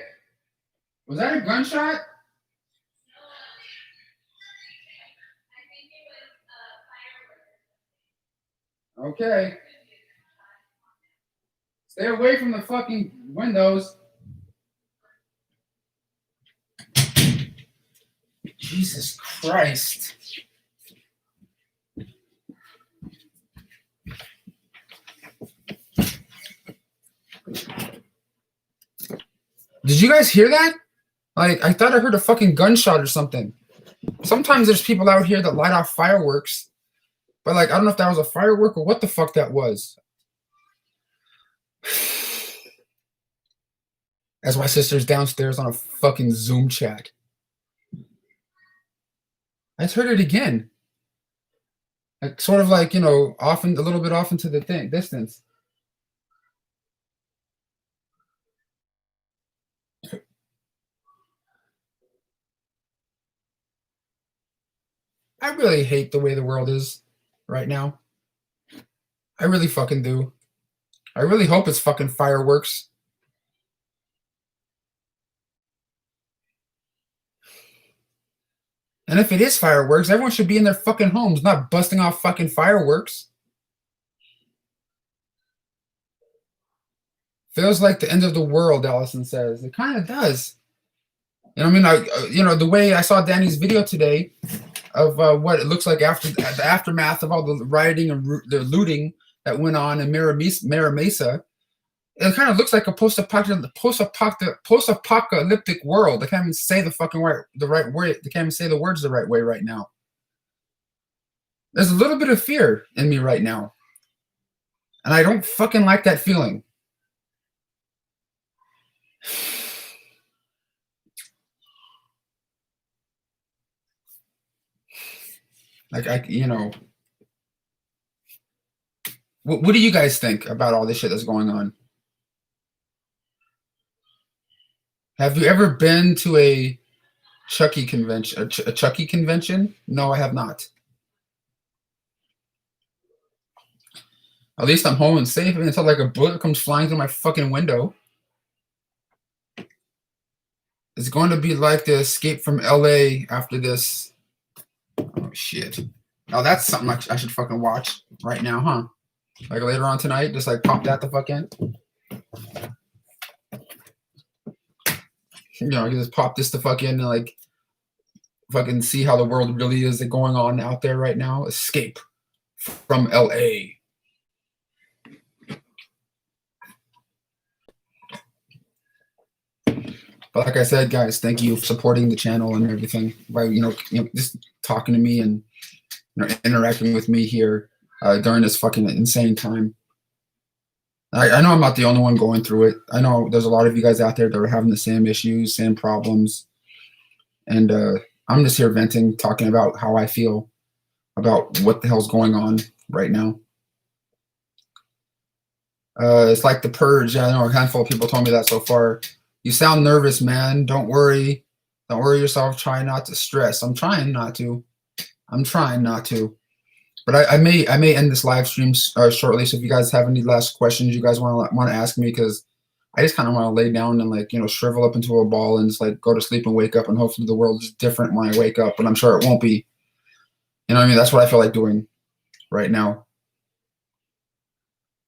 Was that a gunshot? Okay. Stay away from the fucking windows. Jesus Christ. Did you guys hear that? Like, I thought I heard a fucking gunshot or something. Sometimes there's people out here that light off fireworks, but like, I don't know if that was a firework or what the fuck that was. As my sister's downstairs on a fucking Zoom chat. I just heard it again. Like, sort of like, a little bit off into the distance. I really hate the way the world is right now. I really fucking do. I really hope it's fucking fireworks. And if it is fireworks, everyone should be in their fucking homes, not busting off fucking fireworks. Feels like the end of the world, Allison says. It kind of does. You know what I mean? The way I saw Danny's video today of what it looks like after the aftermath of all the rioting and the looting that went on in Mira Mesa, it kind of looks like a post-apocalyptic world. I can't even say the right word. They can't even say the words the right way right now. There's a little bit of fear in me right now, and I don't fucking like that feeling. Like what do you guys think about all this shit that's going on? Have you ever been to a Chucky convention? A Chucky convention? No, I have not. At least I'm home and safe until like a bullet comes flying through my fucking window. It's going to be like the Escape from LA after this. Oh shit! Oh, that's something I should fucking watch right now, huh? Like later on tonight, just like pop that the fuck in. I can just pop this the fuck in and like fucking see how the world really is going on out there right now. Escape from LA. But like I said, guys, thank you for supporting the channel and everything by just talking to me and interacting with me here during this fucking insane time. I know I'm not the only one going through it. I know there's a lot of you guys out there that are having the same issues, same problems, and I'm just here venting, talking about how I feel about what the hell's going on right now. It's like the purge. I know a handful of people told me that so far. You sound nervous, man. Don't worry. Don't worry yourself. Try not to stress. I'm trying not to. But I may end this live stream shortly. So if you guys have any last questions you guys want to ask me, because I just kind of want to lay down and shrivel up into a ball and just like go to sleep and wake up, and hopefully the world is different when I wake up. But I'm sure it won't be. You know what I mean? That's what I feel like doing right now.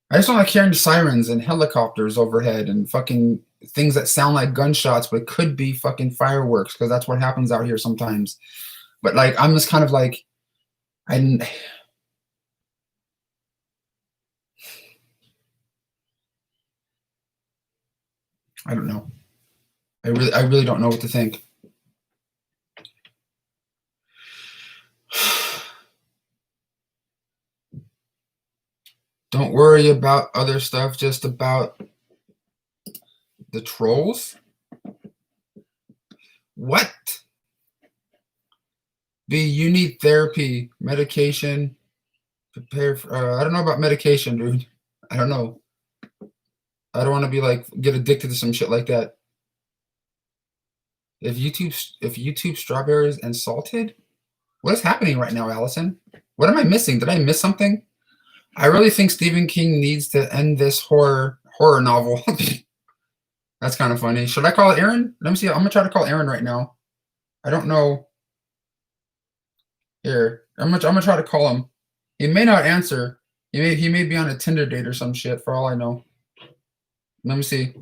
I just don't like hearing sirens and helicopters overhead and fucking things that sound like gunshots, but could be fucking fireworks, because that's what happens out here sometimes. But like, I'm just kind of like, I don't know. I really don't know what to think. Don't worry about other stuff, just about the trolls. What? B, you need therapy, medication, prepare for, I don't know about medication, dude. I don't know. I don't want to be like, get addicted to some shit like that. If YouTube strawberries and salted? What is happening right now, Allison? What am I missing? Did I miss something? I really think Stephen King needs to end this horror novel. That's kind of funny. Should I call Aaron? Let me see. I'm gonna try to call Aaron right now. I don't know. Here, I'm gonna try to call him. He may not answer. He may be on a Tinder date or some shit, for all I know. Let me see.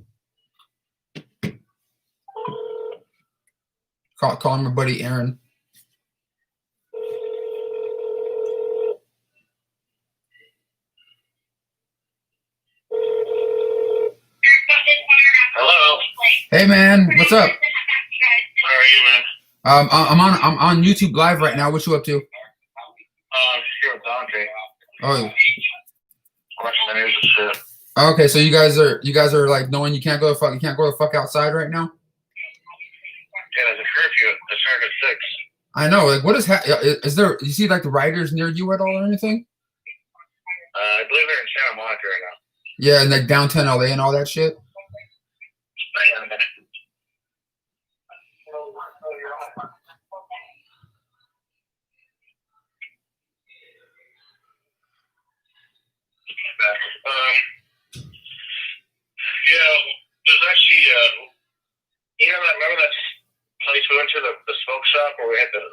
Call my buddy Aaron. Hello. Hey man, what's up? How are you, man? I'm on YouTube Live right now. What you up to? Here with Dante. Oh. Watching the news and shit. Okay, so you guys are like knowing you can't go the fuck outside right now. Yeah, there's a curfew. It started at 6. I know. Like, what is there? You see like the riders near you at all or anything? I believe they're in Santa Monica right now. Yeah, and like downtown LA and all that shit. Hang on a minute. Yeah, there's actually, remember that place we went to, the smoke shop where we had the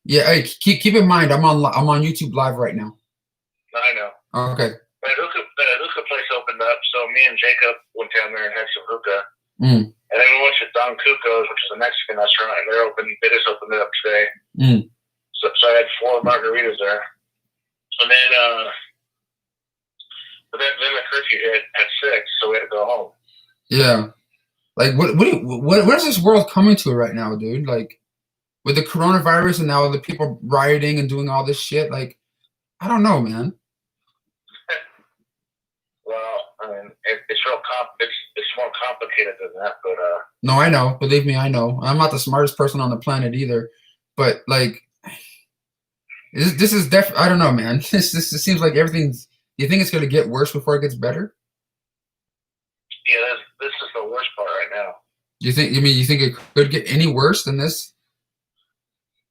Yeah, hey, keep in mind, I'm on YouTube Live right now. I know. Okay. That hookah place opened up, so me and Jacob went down there and had some hookah. Mm. And then we went to Don Cuco's, which is a Mexican restaurant, and they're open. They just opened it up today. Mm. So I had 4 margaritas there. And then, but then the curfew hit at 6, so we had to go home. Yeah. Like, where's this world coming to right now, dude? Like, with the coronavirus and now the people rioting and doing all this shit, like, I don't know, man. Well, I mean, it's more complicated than that, but No, I know. Believe me, I know. I'm not the smartest person on the planet either, but like, this is I don't know, man. This seems like everything's. You think it's gonna get worse before it gets better? Yeah, this is the worst part right now. You think? You think it could get any worse than this?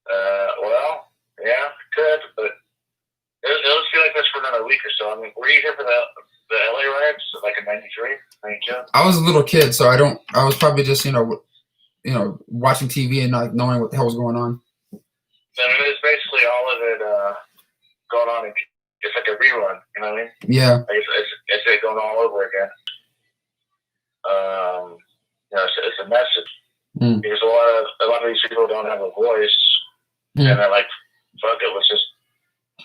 Well, yeah, it could, but it'll feel like this for another week or so. I mean, were you here for the LA riots, like in '93, '92? I was a little kid, so I was probably just watching TV and not knowing what the hell was going on. I mean, it's basically all of it going on. It's like a rerun, you know what I mean? Yeah. Like it's it going all over again. It's a message. Mm. Because a lot of these people don't have a voice, and they're like, "Fuck it, let's just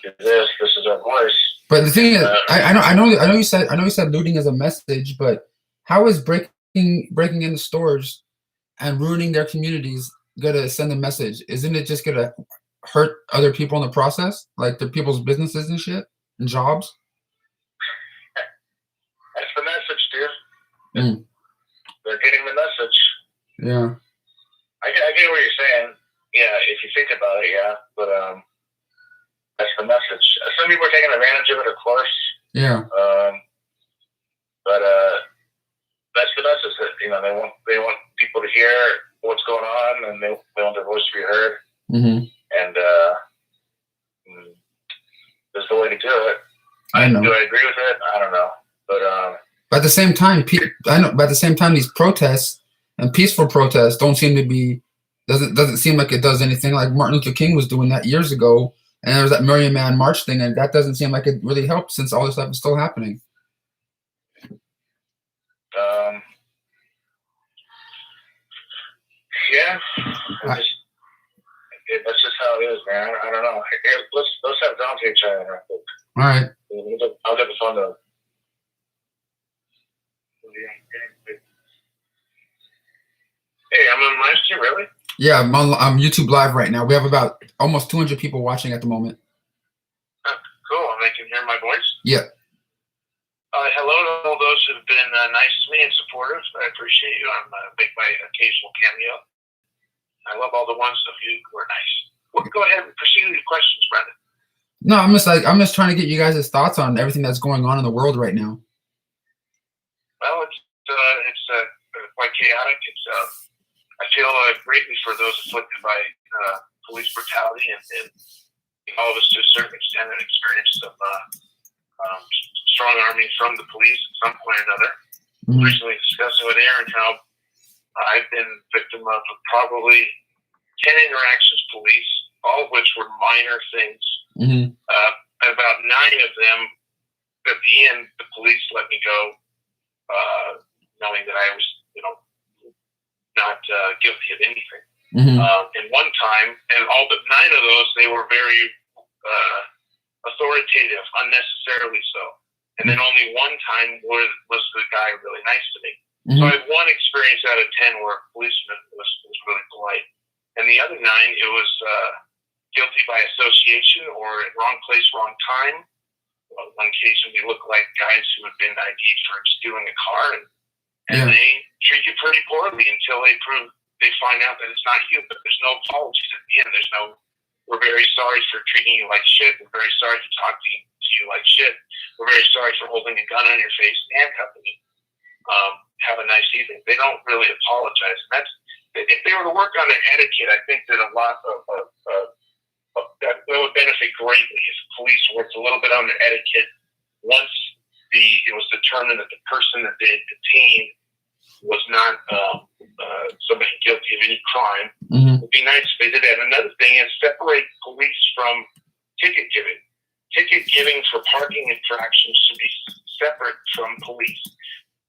do this. This is our voice." But the thing is, I know you said looting is a message, but how is breaking into stores and ruining their communities gonna send a message? Isn't it just gonna hurt other people in the process, like the people's businesses and shit and jobs? That's the message, dude. Mm. They're getting the message. Yeah. I get what you're saying. Yeah, if you think about it, yeah. But that's the message. Some people are taking advantage of it, of course. Yeah. But that's the message that they want people to hear what's going on, and they want their voice to be heard. Mm-hmm. And this is the way to do it. I know. Do I agree with it? I don't know. But at the same time, these protests and peaceful protests doesn't seem like it does anything. Like Martin Luther King was doing that years ago, and there was that Million Man March thing, and that doesn't seem like it really helped since all this stuff is still happening. Yeah, that's just how it is, man. I don't know. Here, let's have Dante chime in real quick. All right. I'll get the phone to. Hey, I'm on live stream, really? Yeah, I'm YouTube Live right now. We have about almost 200 people watching at the moment. Oh, cool, and they can hear my voice? Yeah. Hello to all those who have been nice to me and supportive. I appreciate you. I'm make my occasional cameo. I love all the ones of you who are nice. Well, go ahead and proceed with your questions, Brendan. No, I'm just trying to get you guys' thoughts on everything that's going on in the world right now. Well, it's quite chaotic. I feel greatly for those afflicted by police brutality, and all of us to a certain extent have experienced some strong arming from the police at some point or another. Mm-hmm. Recently discussing with Aaron how I've been victim of probably 10 interactions with police, all of which were minor things. Mm-hmm. About 9 of them, at the end, the police let me go, knowing that I was, not guilty of anything. Mm-hmm. And one time, and all but 9 of those, they were very authoritative, unnecessarily so. And then only one time was the guy really nice to me. Mm-hmm. So I had one experience out of 10 where a policeman was really polite. And the other 9, it was guilty by association or wrong place, wrong time. One case, we looked like guys who had been ID'd for stealing a car, and they treat you pretty poorly until they find out that it's not you. But there's no apologies at the end. There's no, we're very sorry for treating you like shit. We're very sorry for talking to you like shit. We're very sorry for holding a gun on your face and handcuffing you. Have a nice evening. They don't really apologize. And that's, if they were to work on their etiquette, I think that a lot of that would benefit greatly if police worked a little bit on their etiquette once it was determined that the person that they detained was not somebody guilty of any crime. Mm-hmm. It'd be nice if they did that. Another thing is separate police from ticket giving. Ticket giving for parking infractions should be separate from police.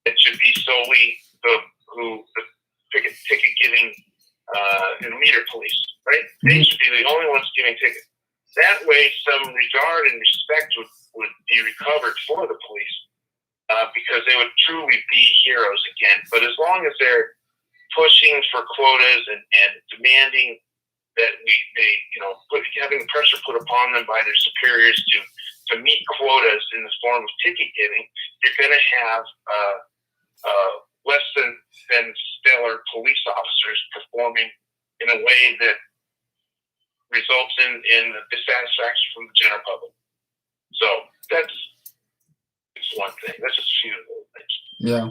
It should be solely the ticket giving meter police, right? They should be the only ones giving tickets. That way, some regard and respect would be recovered for the police because they would truly be heroes again. But as long as they're pushing for quotas and demanding that having pressure put upon them by their superiors to meet quotas in the form of ticket giving, you're going to have less than stellar police officers performing in a way that results in dissatisfaction from the general public. So that's one thing. That's just a few little things. Yeah.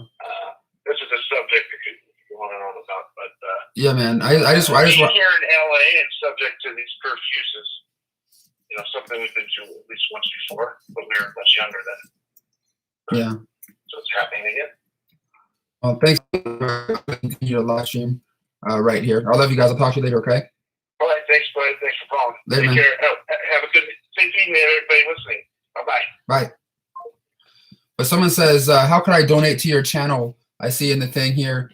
This is a subject that could go on and on about, but yeah, man. I just want here in LA and subject to these curfews is something we've been through at least once before, but we were much younger then. Yeah. So it's happening again. Well, thanks for your live stream right here. I love you guys. I'll talk to you later, okay? All right, thanks, buddy. Thanks for calling. Later, Take man. care. Have a good safe evening, everybody listening. Bye-bye. Bye. But someone says, how can I donate to your channel? I see in the thing here.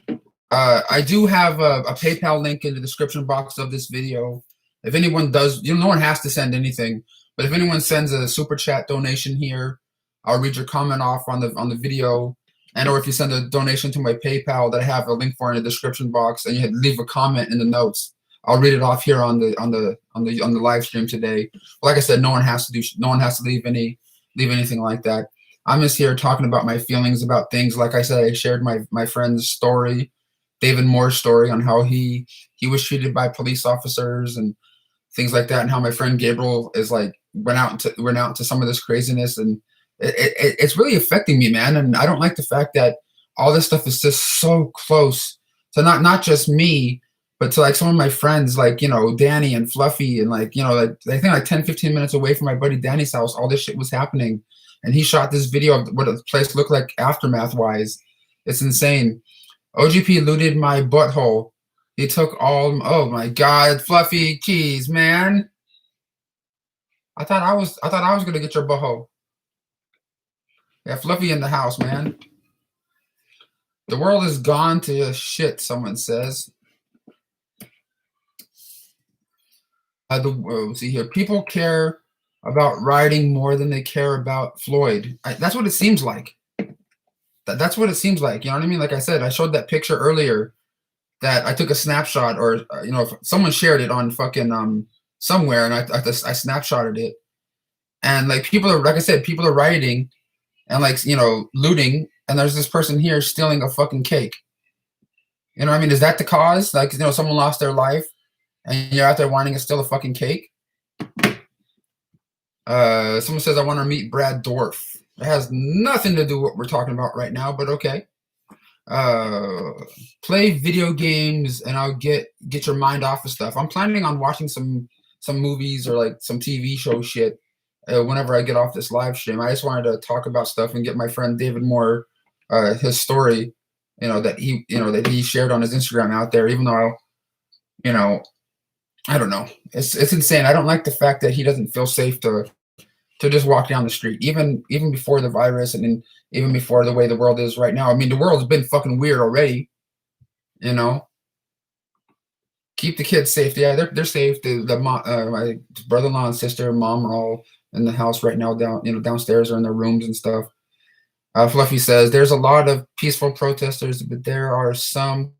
I do have a PayPal link in the description box of this video. If anyone does, no one has to send anything. But if anyone sends a super chat donation here, I'll read your comment off on the video. And or if you send a donation to my PayPal that I have a link for in the description box, and you leave a comment in the notes, I'll read it off here on the live stream today. But like I said, no one has to leave anything like that. I'm just here talking about my feelings about things. Like I said, I shared my friend's story, David Moore's story, on how he was treated by police officers and things like that, and how my friend Gabriel is like went out into some of this craziness, and it's really affecting me, man. And I don't like the fact that all this stuff is just so close to not just me, but to like some of my friends, like, Danny and Fluffy, and like, like I think like 10-15 minutes away from my buddy Danny's house, all this shit was happening. And he shot this video of what the place looked like aftermath wise. It's insane. OGP looted my butthole. He took all, oh my God, Fluffy keys, man. I thought I was gonna get your butthole. Yeah, Fluffy in the house, man. The world is gone to shit, someone says. Let's see here. People care about rioting more than they care about Floyd. That's what it seems like. That's what it seems like. You know what I mean? Like I said, I showed that picture earlier that I took a snapshot, or if someone shared it on fucking somewhere, and I snapshotted it, and like people are, like I said, people are rioting and like looting, and there's this person here stealing a fucking cake. You know what I mean? Is that the cause? Like, someone lost their life and you're out there wanting to steal a fucking cake? Someone says, I want to meet Brad Dorff. It has nothing to do with what we're talking about right now, but okay. Play video games and I'll get your mind off of stuff. I'm planning on watching some movies or like some TV show shit whenever I get off this live stream. I just wanted to talk about stuff and get my friend David Moore his story, that he shared on his Instagram out there, even though I don't know. It's insane. I don't like the fact that he doesn't feel safe to just walk down the street, even before the virus, and then even before the way the world is right now. I mean, the world's been fucking weird already. Keep the kids safe. Yeah, they're safe. My brother-in-law and sister and mom are all in the house right now, downstairs or in their rooms and stuff. Fluffy says there's a lot of peaceful protesters, but there are some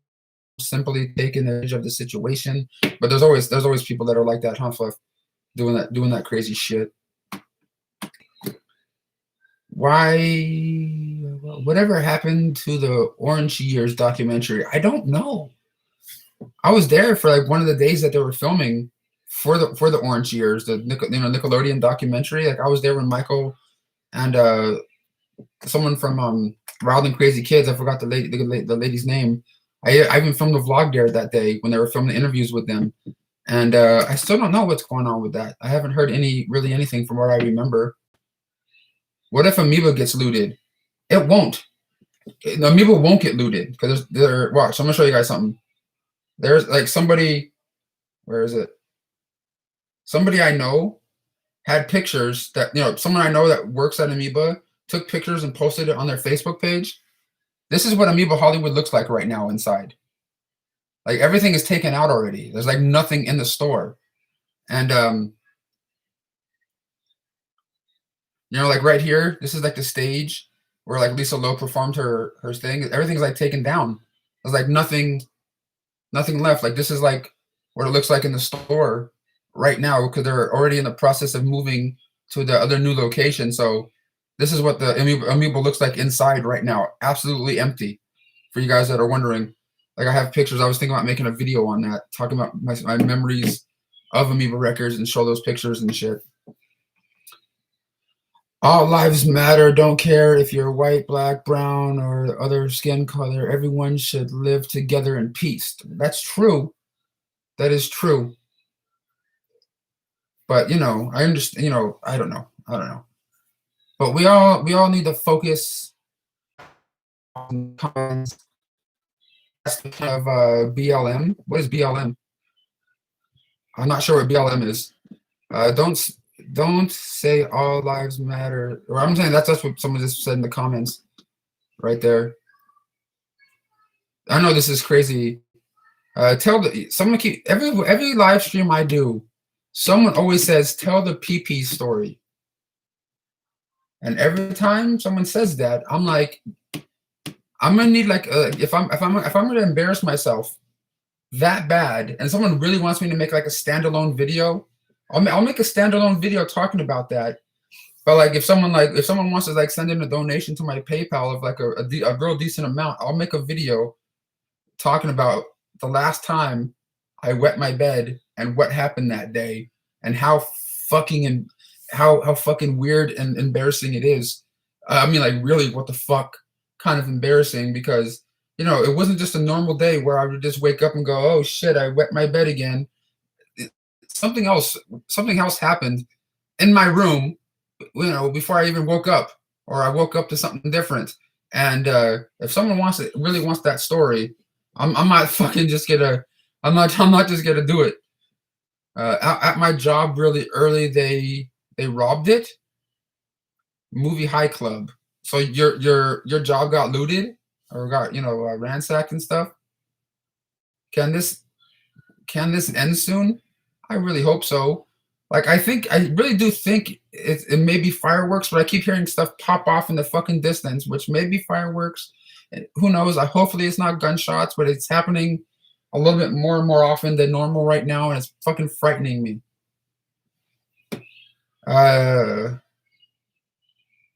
simply taking advantage of the situation. But there's always people that are like that, huh, Fluff? Doing that crazy shit. Whatever happened to the Orange Years documentary? I don't know. I was there for like one of the days that they were filming for the Orange Years, the Nickelodeon documentary. Like I was there when Michael and someone from Wild and Crazy Kids, I forgot the lady's name. I even filmed a vlog there that day when they were filming interviews with them, and I still don't know what's going on with that. I haven't heard anything from what I remember. What if Amoeba gets looted? It won't. The amiibo won't get looted because there. Watch, I'm gonna show you guys something. There's like somebody. Where is it? Somebody I know had pictures that someone I know that works at Amoeba took pictures and posted it on their Facebook page. This is what Amoeba Hollywood looks like right now inside. Like everything is taken out already. There's like nothing in the store, and like right here, this is like the stage where like Lisa Loeb performed her thing. Everything's like taken down. There's like nothing left. Like this is like what it looks like in the store right now because they're already in the process of moving to the other new location. So this is what the Amoeba looks like inside right now. Absolutely empty. For you guys that are wondering, like I have pictures. I was thinking about making a video on that, talking about my memories of Amoeba Records and show those pictures and shit. All lives matter. Don't care if you're white, black, brown, or other skin color. Everyone should live together in peace. That's true. That is true. But I understand. I don't know. But we all need to focus on comments. That's the kind of BLM. What is BLM? I'm not sure what BLM is. Don't say all lives matter. Or I'm saying that's what someone just said in the comments, right there. I know this is crazy. Someone keep every live stream I do, someone always says tell the PP story. And every time someone says that, I'm like, I'm gonna need like if I'm gonna embarrass myself that bad, and someone really wants me to make like a standalone video, I'll make a standalone video talking about that. But like if someone wants to like send in a donation to my PayPal of like a real decent amount, I'll make a video talking about the last time I wet my bed and what happened that day and how fucking weird and embarrassing it is. I mean, like really, what the fuck? Kind of embarrassing because it wasn't just a normal day where I would just wake up and go, oh shit, I wet my bed again. Something else happened in my room, before I even woke up, or I woke up to something different. And if someone really wants that story, I'm not fucking just gonna. I'm not just gonna do it. At my job, really early, they robbed it. Movie High Club. So your job got looted or got ransacked and stuff. Can this end soon? I really hope so. Like I really do think it may be fireworks, but I keep hearing stuff pop off in the fucking distance, which may be fireworks. Who knows? Hopefully it's not gunshots, but it's happening a little bit more and more often than normal right now, and it's fucking frightening me.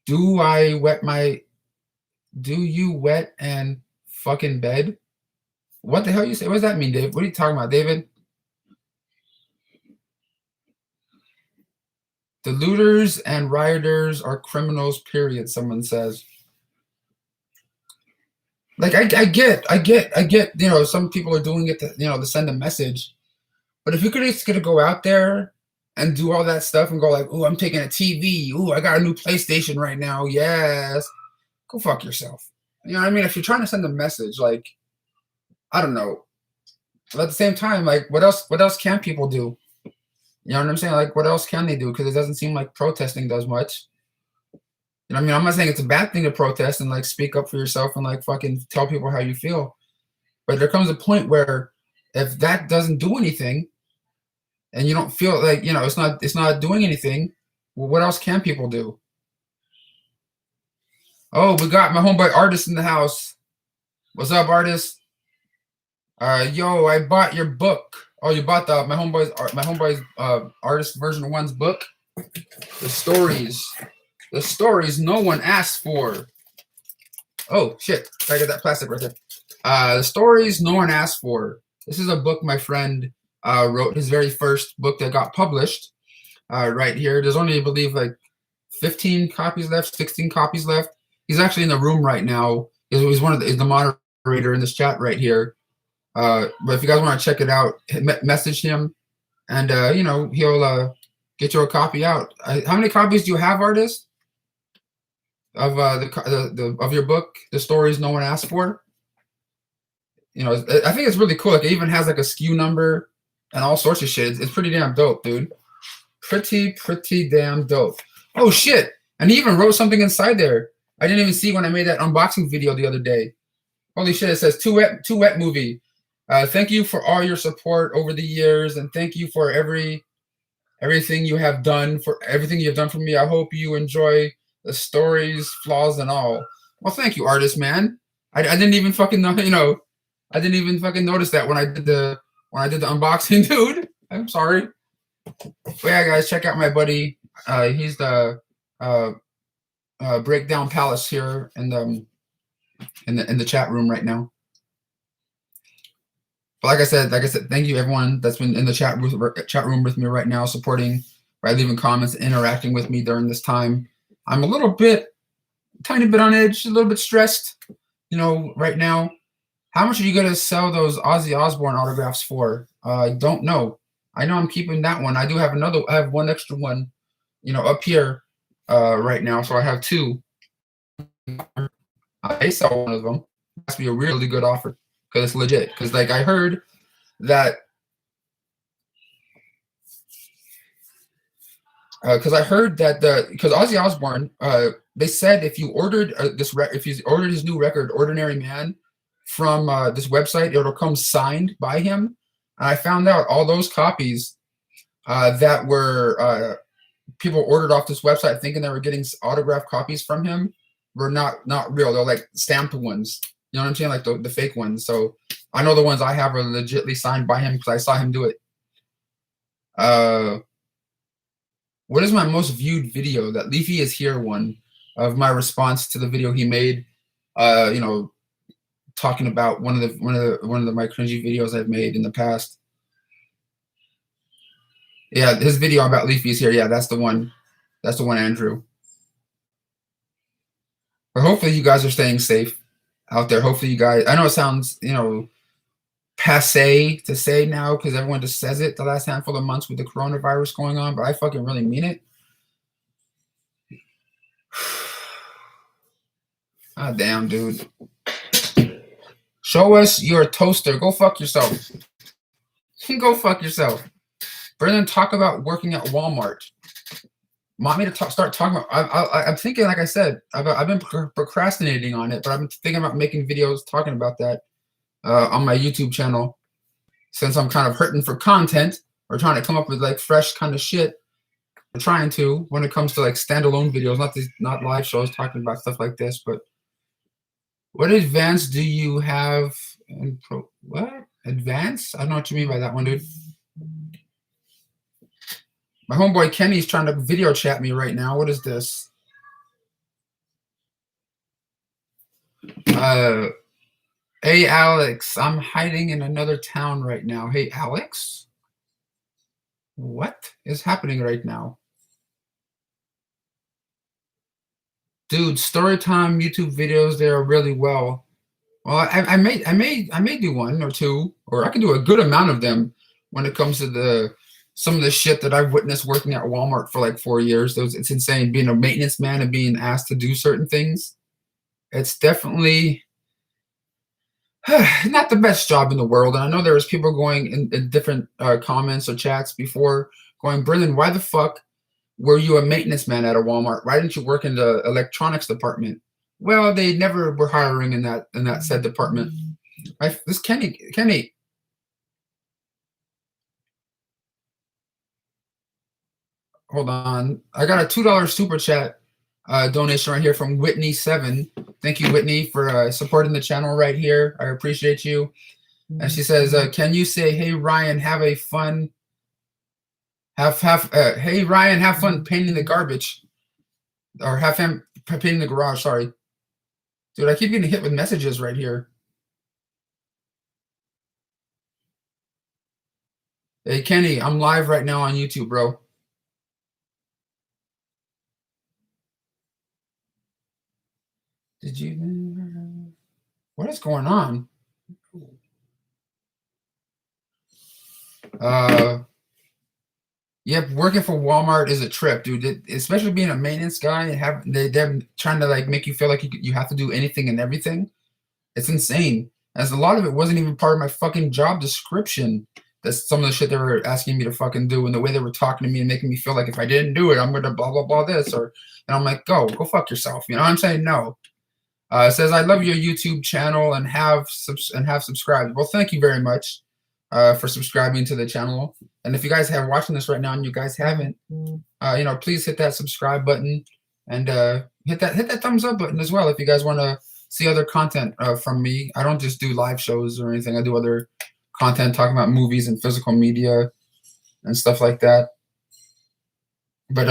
Do you wet and fucking bed? What the hell you say? What does that mean, Dave? What are you talking about, David? The looters and rioters are criminals, period, someone says. Like I get, some people are doing it to send a message. But if you're just gonna go out there and do all that stuff and go like, oh, I'm taking a TV. Oh, I got a new PlayStation right now. Yes. Go fuck yourself. You know what I mean? If you're trying to send a message, like, I don't know. But at the same time, like, what else can people do? You know what I'm saying? Like, what else can they do? Because it doesn't seem like protesting does much. You know what I mean? I'm not saying it's a bad thing to protest and, like, speak up for yourself and, like, fucking tell people how you feel. But there comes a point where if that doesn't do anything and you don't feel like, it's not doing anything, well, what else can people do? Oh, we got my homeboy Artist in the house. What's up, Artist? Yo, I bought your book. Oh, you bought my homeboy's Artist version 1's book. The stories no one asked for. Oh shit! I got that plastic right there. The stories no one asked for. This is a book my friend wrote. His very first book that got published. Right here. There's only, I believe, like 15 copies left, 16 copies left. He's actually in the room right now. He's the moderator in this chat right here. But if you guys want to check it out, message him, and he'll get you a copy out. How many copies do you have, Artist? of of your book, The Stories No One Asked For. You know, I think it's really cool. Like, it even has like a SKU number and all sorts of shit. It's pretty damn dope, dude. Pretty damn dope. Oh shit! And he even wrote something inside there. I didn't even see when I made that unboxing video the other day. Holy shit! It says Too Wet movie. Thank you for all your support over the years, and thank you for everything you have done for me. I hope you enjoy the stories, flaws, and all. Well, thank you, artist man. I didn't even fucking know. You know, I didn't even fucking notice that when I did the unboxing, dude. I'm sorry. But yeah, guys, check out my buddy. He's the Breakdown Palace here in the chat room right now. But like I said, thank you everyone that's been in the chat room with me right now, supporting by leaving comments, interacting with me during this time. I'm a tiny bit on edge, a little bit stressed, you know, right now. How much are you gonna sell those Ozzy Osbourne autographs for? I don't know. I know I'm keeping that one. I have one extra one, you know, up here right now. So I have two. I sell one of them. It has to be a really good offer because it's legit. Because like I heard that because Ozzy Osbourne, they said if you ordered if you ordered his new record, Ordinary Man, from this website, it'll come signed by him. And I found out all those copies that were people ordered off this website thinking they were getting autographed copies from him were not real. They're like stamped ones. You know what I'm saying? Like the fake ones. So I know the ones I have are legitly signed by him because I saw him do it. What is my most viewed video? That Leafy is Here one of my response to the video he made. You know, talking about one of my cringy videos I've made in the past. Yeah, his video about Leafy is Here. Yeah, that's the one. That's the one, Andrew. But hopefully you guys are staying safe out there. Hopefully you guys. I know it sounds, you know, passe to say now because everyone just says it the last handful of months with the coronavirus going on, but I fucking really mean it. Ah, damn, dude. Show us your toaster. Go fuck yourself. Go fuck yourself. Brendan, talk about working at Walmart. Want me to start talking about? I'm thinking, like I said, I've been procrastinating on it, but I've been thinking about making videos talking about that on my YouTube channel. Since I'm kind of hurting for content or trying to come up with like fresh kind of shit, I'm trying to when it comes to like standalone videos, not live shows talking about stuff like this. But what advance do you have? What advance? I don't know what you mean by that one, dude. My homeboy Kenny's trying to video chat me right now. What is this? Hey, Alex, I'm hiding in another town right now. Hey, Alex? What is happening right now? Dude, Storytime YouTube videos, they are really well. Well, I may do one or two, or I can do a good amount of them when it comes to some of the shit that I've witnessed working at Walmart for like 4 years. It's insane being a maintenance man and being asked to do certain things. It's definitely not the best job in the world. And I know there was people going in different comments or chats before going, Brendan, why the fuck were you a maintenance man at a Walmart? Why didn't you work in the electronics department? Well, they never were hiring in that said department. This Kenny. Hold on. I got a $2 super chat donation right here from Whitney7. Thank you, Whitney, for supporting the channel right here. I appreciate you. And she says, can you say, hey, Ryan, have a fun... hey, Ryan, have fun painting the garbage. Or have him painting the garage, sorry. Dude, I keep getting hit with messages right here. Hey, Kenny, I'm live right now on YouTube, bro. Did you... What is going on? Yep, working for Walmart is a trip, dude. Especially being a maintenance guy and they're trying to like make you feel like you have to do anything and everything. It's insane. As a lot of it wasn't even part of my fucking job description. That's some of the shit they were asking me to fucking do, and the way they were talking to me and making me feel like if I didn't do it, I'm gonna blah blah blah this and I'm like, go fuck yourself. You know what I'm saying? No. It says I love your YouTube channel and have subscribed. Well, thank you very much for subscribing to the channel. And if you guys have watching this right now and you guys haven't, please hit that subscribe button and hit that thumbs up button as well if you guys want to see other content from me. I don't just do live shows or anything. I do other content talking about movies and physical media and stuff like that. But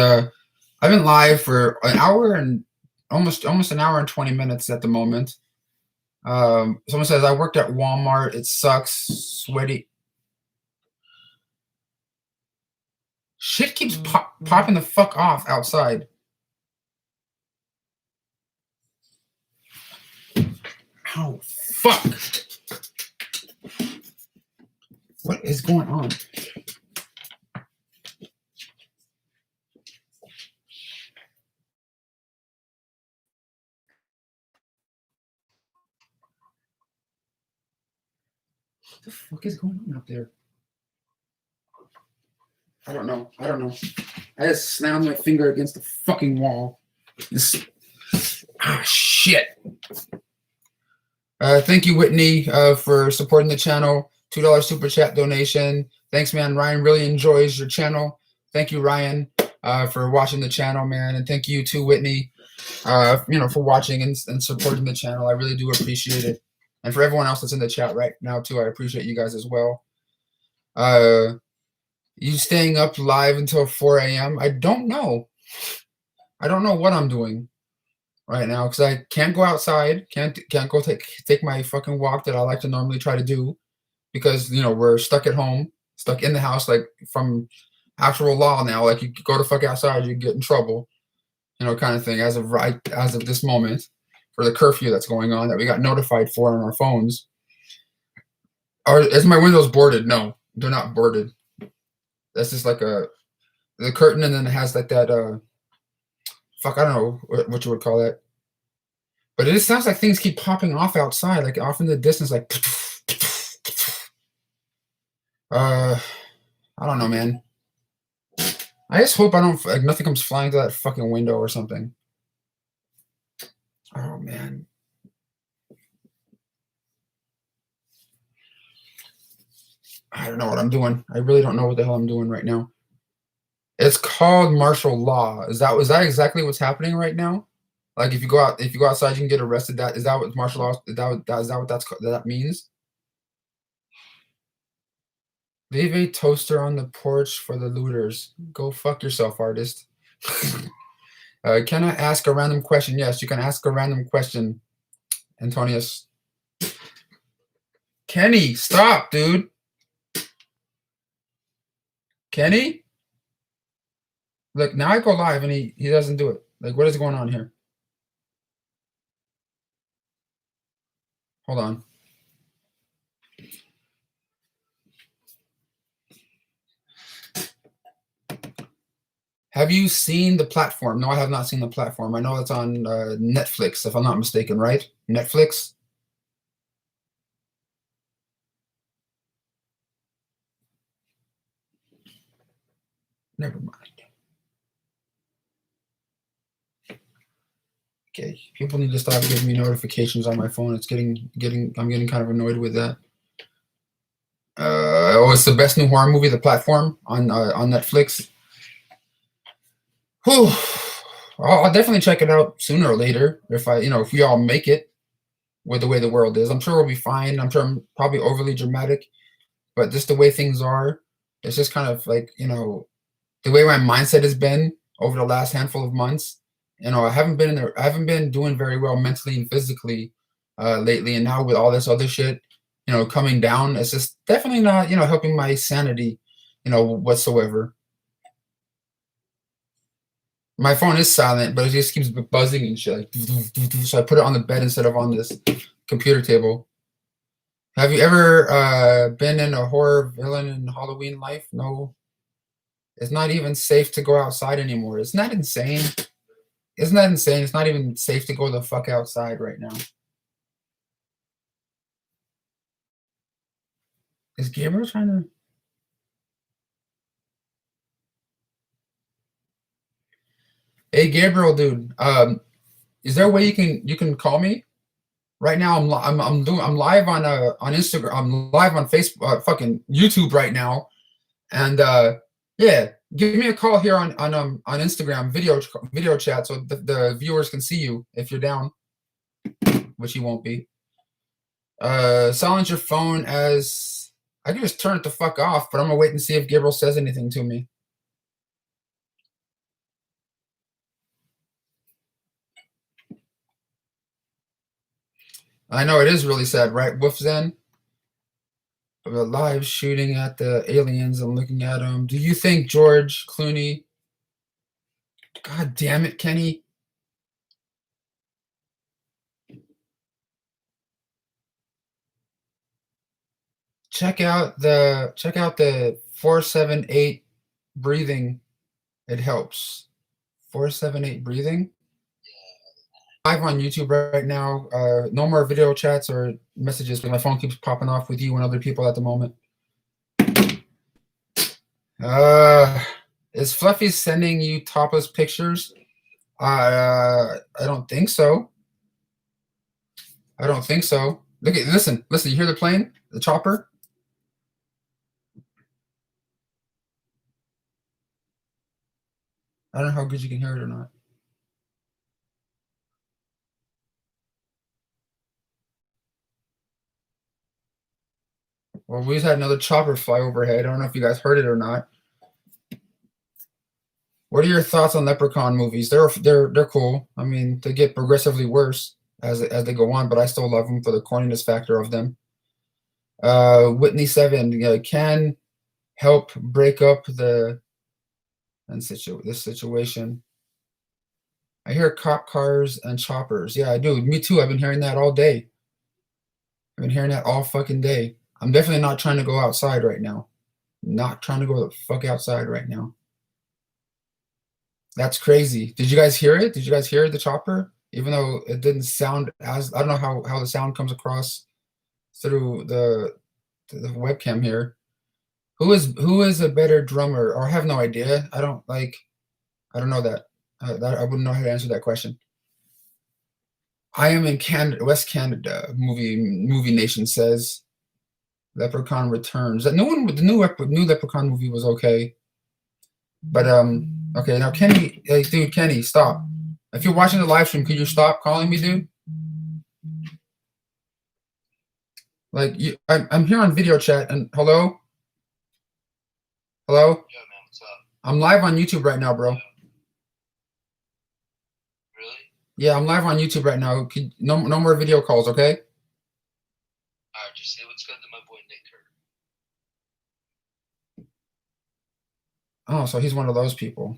I've been live for an hour and almost an hour and 20 minutes at the moment. Someone says I worked at Walmart. It sucks. Sweaty. Shit keeps popping the fuck off outside. Oh, fuck. What is going on? What the fuck is going on out there? I don't know. I just slammed my finger against the fucking wall. Shit. Thank you, Whitney, for supporting the channel. $2 super chat donation. Thanks, man. Ryan really enjoys your channel. Thank you, Ryan, for watching the channel, man. And thank you to Whitney, for watching and supporting the channel. I really do appreciate it. And for everyone else that's in the chat right now, too, I appreciate you guys as well. You staying up live until 4 a.m.? I don't know. I don't know what I'm doing right now because I can't go outside. Can't go take my fucking walk that I like to normally try to do because we're stuck at home, stuck in the house, like from actual law now. Like you go to fuck outside, you get in trouble, kind of thing. As of this moment, for the curfew that's going on that we got notified for on our phones. Is my windows boarded? No, they're not boarded. That's just like the curtain, and then it has like that I don't know what you would call that. But it just sounds like things keep popping off outside, like off in the distance, like I don't know, man. I just hope nothing comes flying to that fucking window or something. Oh man. I don't know what I'm doing. I really don't know what the hell I'm doing right now. It's called martial law. Is that exactly what's happening right now? Like if you go outside, you can get arrested. Is that what martial law? Is that what that means? Leave a toaster on the porch for the looters. Go fuck yourself, artist. Can I ask a random question? Yes, you can ask a random question, Antonius. Kenny, stop, dude. Kenny? Look, now I go live and he doesn't do it. Like, what is going on here? Hold on. Have you seen the platform? No, I have not seen the platform. I know it's on Netflix, if I'm not mistaken, right? Netflix? Never mind. Okay, people need to stop giving me notifications on my phone. I'm getting kind of annoyed with that. It's the best new horror movie, The Platform, on Netflix. Whew. I'll definitely check it out sooner or later if we all make it with the way the world is. I'm sure we'll be fine. I'm sure I'm probably overly dramatic, but just the way things are, it's just kind of like, the way my mindset has been over the last handful of months. I haven't been doing very well mentally and physically lately, and now with all this other shit, coming down, it's just definitely not, helping my sanity, whatsoever. My phone is silent, but it just keeps buzzing and shit. So I put it on the bed instead of on this computer table. Have you ever been in a horror villain in Halloween life? No. It's not even safe to go outside anymore. Isn't that insane? Isn't that insane? It's not even safe to go the fuck outside right now. Is Gabriel trying to... Hey Gabriel, dude. Is there a way you can call me? Right now I'm live on Instagram. I'm live on Facebook, fucking YouTube right now. And yeah, give me a call here on Instagram video chat so the viewers can see you if you're down, which you won't be. Silence your phone as I can just turn it the fuck off, but I'm gonna wait and see if Gabriel says anything to me. I know it is really sad, right? Wolf Zen. A live shooting at the aliens and looking at them. Do you think George Clooney? God damn it, Kenny. Check out the 478 breathing. It helps. 478 breathing. Live on YouTube right now. No more video chats or messages, but my phone keeps popping off with you and other people at the moment. Is Fluffy sending you topless pictures? I don't think so. I don't think so. Listen. You hear the plane? The chopper? I don't know how good you can hear it or not. Well, we just had another chopper fly overhead. I don't know if you guys heard it or not. What are your thoughts on Leprechaun movies? They're cool. I mean, they get progressively worse as they go on, but I still love them for the corniness factor of them. Whitney 7 can help break up this situation. I hear cop cars and choppers. Yeah, I do. Me too. I've been hearing that all day. I've been hearing that all fucking day. I'm definitely not trying to go outside right now. Not trying to go the fuck outside right now. That's crazy. Did you guys hear it? Did you guys hear the chopper? Even though it didn't sound as... I don't know how the sound comes across through the webcam here. Who is a better drummer? Or I have no idea. I don't know that. I wouldn't know how to answer that question. I am in Canada, West Canada. Movie Nation says Leprechaun Returns. The new Leprechaun movie was okay, but okay, now Kenny, hey dude, Kenny, stop. If you're watching the live stream, could you stop calling me, dude? Like I'm here on video chat and hello. Yeah, man, what's up? I'm live on YouTube right now, bro. Really? Yeah, I'm live on YouTube right now. No more video calls, okay? Alright, just say what's good to my boy Nick. Oh, so he's one of those people.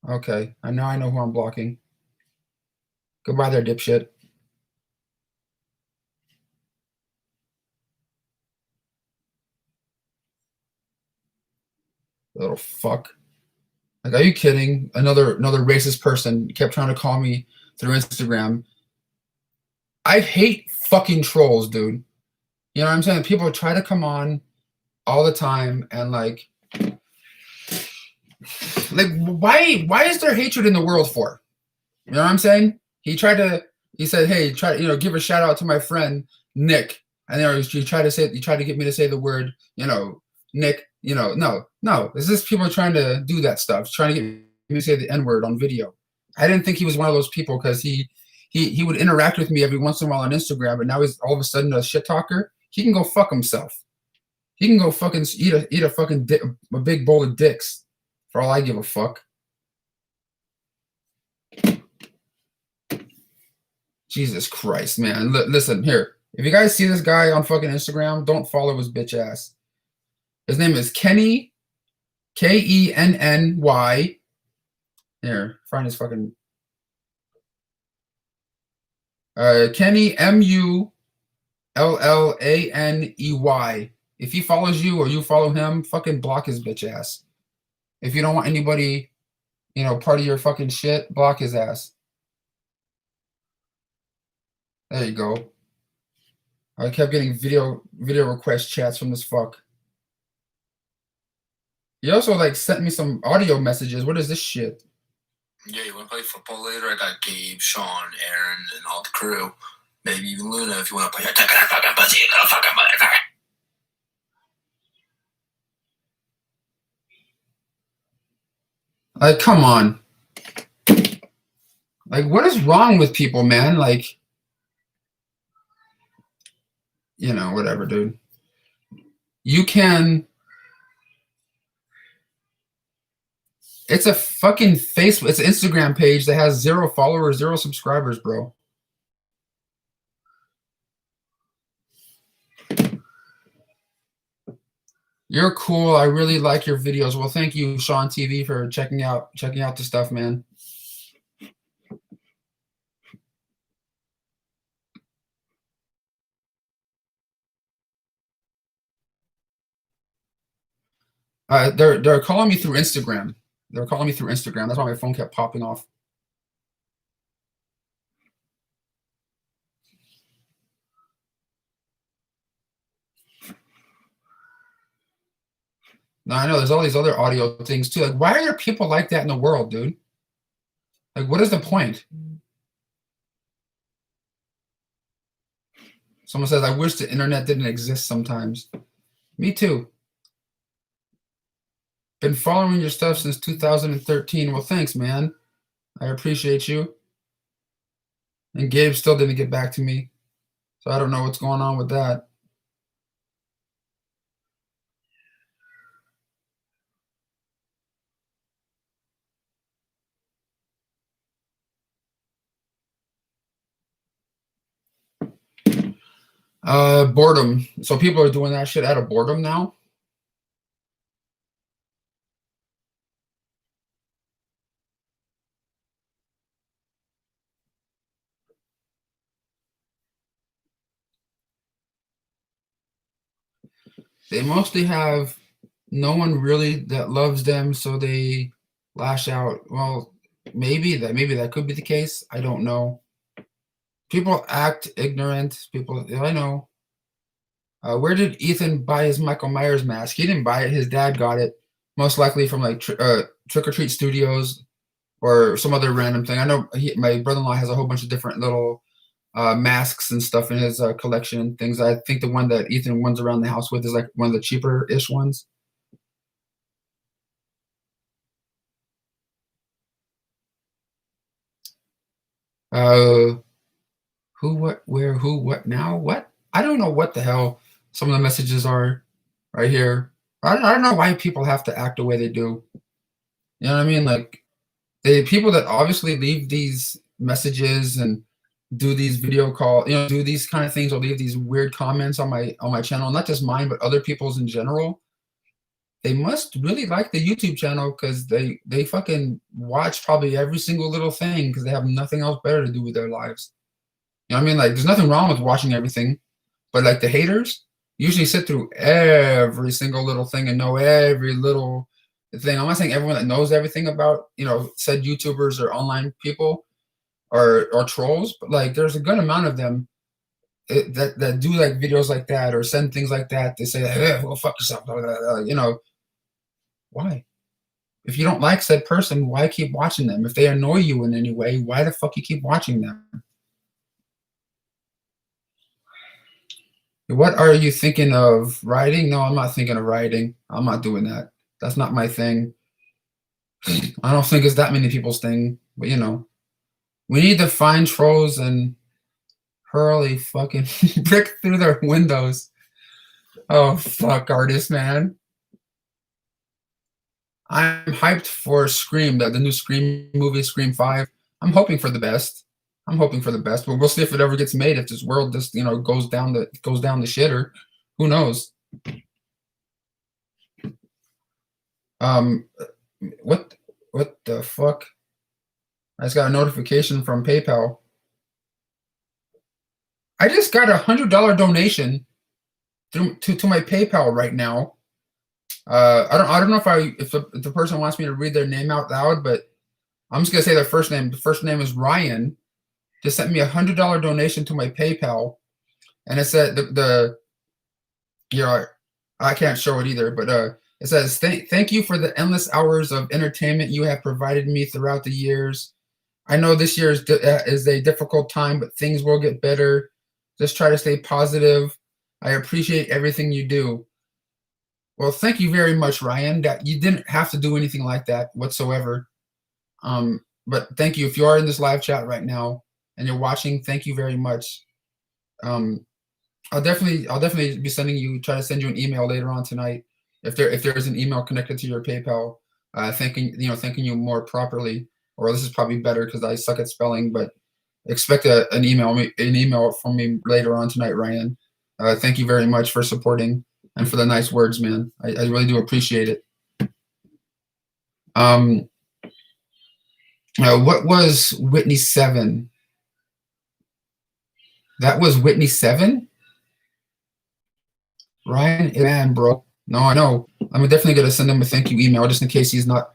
Okay, I know who I'm blocking. Goodbye there, dipshit. Little fuck. Like, are you kidding? Another racist person kept trying to call me through Instagram. I hate fucking trolls, dude. You know what I'm saying? People try to come on all the time and like why is there hatred in the world for? You know what I'm saying? He said, hey, give a shout out to my friend Nick. And then you try to get me to say the word, Nick, no. It's just people trying to do that stuff, trying to get me to say the N-word on video. I didn't think he was one of those people because he would interact with me every once in a while on Instagram, but now he's all of a sudden a shit talker. He can go fuck himself. He can go fucking eat a fucking a big bowl of dicks. For all I give a fuck. Jesus Christ, man. Listen, here. If you guys see this guy on fucking Instagram, don't follow his bitch ass. His name is Kenny, Kenny. Here, find his fucking... Kenny, Mullaney. If he follows you or you follow him, fucking block his bitch ass. If you don't want anybody, part of your fucking shit, block his ass. There you go. I kept getting video request chats from this fuck. He also like sent me some audio messages. What is this shit? Yeah, you want to play football later? I got Gabe, Sean, Aaron, and all the crew. Maybe even Luna if you want to play. Take that fucking pussy, you little fucking motherfucker. Like, come on. Like, what is wrong with people, man? Like, whatever, dude. You can... It's a fucking Facebook... It's an Instagram page that has 0 followers, 0 subscribers, bro. You're cool. I really like your videos. Well, thank you, Sean TV, for checking out the stuff, man. They're calling me through Instagram. That's why my phone kept popping off. Now, I know there's all these other audio things too. Like, why are there people like that in the world, dude? Like, what is the point? Someone says, I wish the internet didn't exist sometimes. Me too. Been following your stuff since 2013. Well, thanks, man. I appreciate you. And Gabe still didn't get back to me. So I don't know what's going on with that. Boredom. So people are doing that shit out of boredom now. They mostly have no one really that loves them, so they lash out. Well, maybe that could be the case. I don't know. People act ignorant. I know. Where did Ethan buy his Michael Myers mask? He didn't buy it. His dad got it, most likely from like Trick or Treat Studios or some other random thing. I know my brother-in-law has a whole bunch of different little masks and stuff in his collection and things. I think the one that Ethan runs around the house with is like one of the cheaper-ish ones. Who, what, where, who, what, now, what? I don't know what the hell some of the messages are right here. I don't know why people have to act the way they do. You know what I mean? Like, the people that obviously leave these messages and do these video call, do these kind of things, or leave these weird comments on my channel, not just mine, but other people's in general. They must really like the YouTube channel because they fucking watch probably every single little thing because they have nothing else better to do with their lives. You know what I mean? Like, there's nothing wrong with watching everything, but like the haters usually sit through every single little thing and know every little thing. I'm not saying everyone that knows everything about, said YouTubers or online people or trolls, but like there's a good amount of them that do like videos like that or send things like that. They say, hey, well, fuck yourself, blah, blah, blah, Why? If you don't like said person, why keep watching them? If they annoy you in any way, why the fuck you keep watching them? What are you thinking of writing? No, I'm not thinking of writing. I'm not doing that. That's not my thing. I don't think it's that many people's thing, but we need to find trolls and hurley fucking brick through their windows. Oh, fuck, artist, man. I'm hyped for Scream, the new Scream movie, Scream 5. I'm hoping for the best. But we'll see if it ever gets made. If this world just goes down the shitter, who knows? What the fuck? I just got a notification from PayPal. I just got $100 donation to my PayPal right now. I don't know if the person wants me to read their name out loud, but I'm just gonna say their first name. The first name is Ryan. Just sent me $100 donation to my PayPal, and it said I can't show it either, but it says thank you for the endless hours of entertainment you have provided me throughout the years. I know this year is a difficult time, but things will get better. Just try to stay positive. I appreciate everything you do. Well, thank you very much, Ryan. That you didn't have to do anything like that whatsoever. But thank you. If you are in this live chat right now and you're watching, thank you very much. I'll definitely be try to send you an email later on tonight if there is an email connected to your PayPal, thanking you more properly. Or this is probably better because I suck at spelling, but expect an email from me later on tonight, Ryan. Thank you very much for supporting and for the nice words, man. I really do appreciate it. What was Whitney 7? That was Whitney 7? Ryan, man, bro. No, I know. I'm definitely going to send him a thank you email just in case he's not.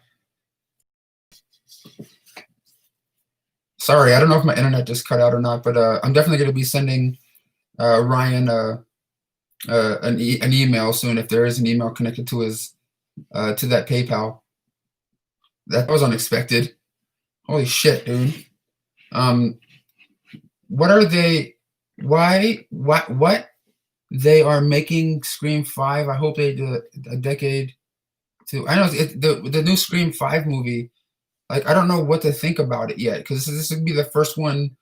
Sorry, I don't know if my internet just cut out or not, but I'm definitely going to be sending Ryan an email soon if there is an email connected to his to that PayPal. That was unexpected. Holy shit, dude. What are they? Why? What? They are making Scream 5. I hope they do a decade. I know the new Scream 5 movie. Like, I don't know what to think about it yet because this would be the first one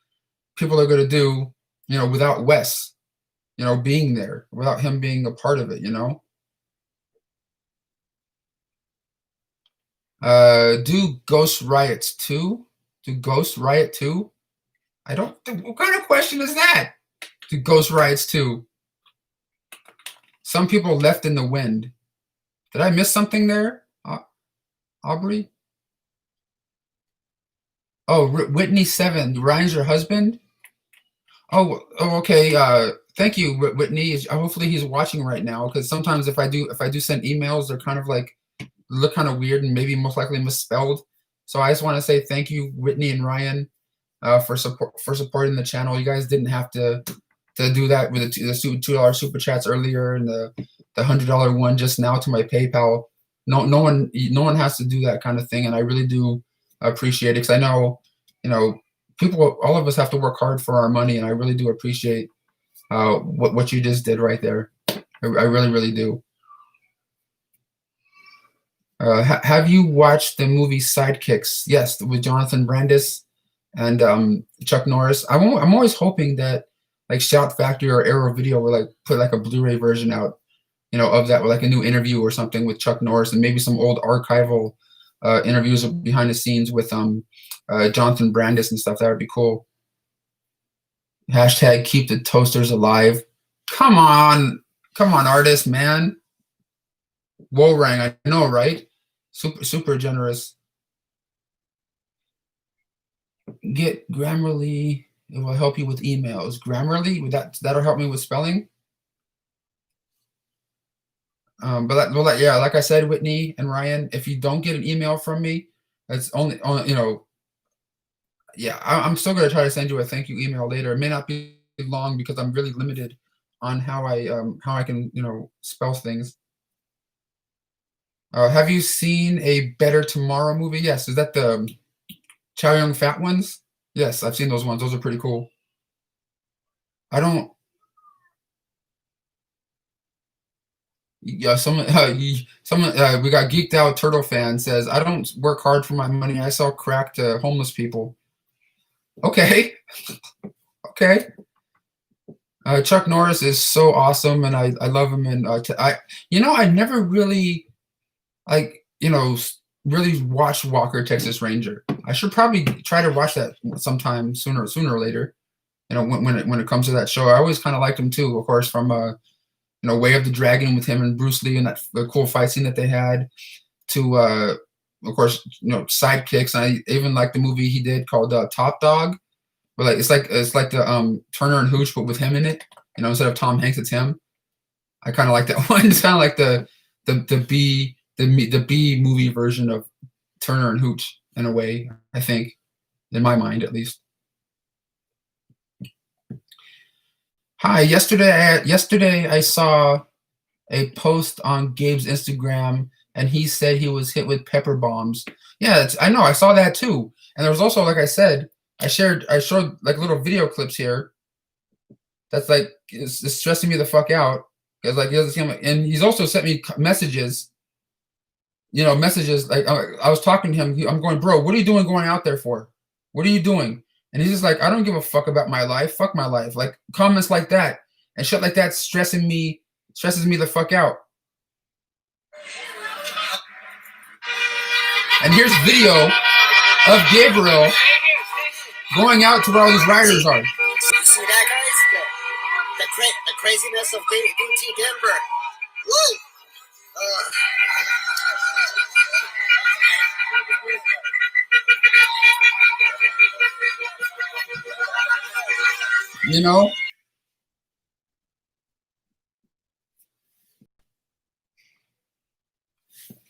people are going to do, without Wes, being there, without him being a part of it, Do Ghost Riots 2? Do Ghost Riot 2? What kind of question is that? Do Ghost Riots 2? Some people left in the wind. Did I miss something there, Aubrey? Oh, Whitney 7. Ryan's your husband? Oh, okay. Thank you, Whitney. Hopefully he's watching right now because sometimes if I do send emails, they're kind of like look kind of weird and maybe most likely misspelled. So I just want to say thank you, Whitney and Ryan, for supporting the channel. You guys didn't have to do that with the $2 super chats earlier and the $100 one just now to my PayPal. No one has to do that kind of thing, and I really do appreciate it because I know people, all of us have to work hard for our money, and I really do appreciate what you just did right there. I really, really do. Have you watched the movie Sidekicks? Yes, with Jonathan Brandis and Chuck Norris. I'm always hoping that like Shout Factory or Arrow Video will like put like a Blu-ray version out, of that with like a new interview or something with Chuck Norris and maybe some old archival interviews behind the scenes with Jonathan Brandis and stuff. That would be cool. Hashtag keep the toasters alive. Come on, artist, man. Wolrang, I know, right? Super generous. Get Grammarly. It will help you with emails. Grammarly, that'll help me with spelling. But yeah, like I said, Whitney and Ryan, if you don't get an email from me, it's only yeah, I'm still gonna try to send you a thank you email later. It may not be long because I'm really limited on how I can spell things. Have you seen a Better Tomorrow movie? Yes. Is that the Chow Yun Fat ones? Yes, I've seen those ones. Those are pretty cool. I don't. Yeah, someone we got Geeked Out Turtle fan says, I don't work hard for my money. I sell crack to homeless people. Okay. Okay. Chuck Norris is so awesome, and I love him. And I never really really watched Walker Texas Ranger. I should probably try to watch that sometime sooner or later. When it comes to that show, I always kind of liked him too. Of course, from Way of the Dragon with him and Bruce Lee and the cool fight scene that they had, to of course Sidekicks. And I even like the movie he did called Top Dog, but it's like the Turner and Hooch, but with him in it. Instead of Tom Hanks, it's him. I kind of like that one. It's kind of like the the B movie version of Turner and Hooch in a way. I think, in my mind at least. Hi. Yesterday I saw a post on Gabe's Instagram, and he said he was hit with pepper bombs. Yeah, I know. I saw that too. And there was also, like I said, I showed like little video clips here. That's like it's stressing me the fuck out because like he doesn't seem like, and he's also sent me messages. Messages like I was talking to him. I'm going, bro, what are you doing going out there for? What are you doing? And he's just like, I don't give a fuck about my life. Fuck my life. Like comments like that and shit like that stresses me the fuck out. And here's video of Gabriel going out to where all these riders are. You see that, guys? The craziness of UT Denver. Woo! You know?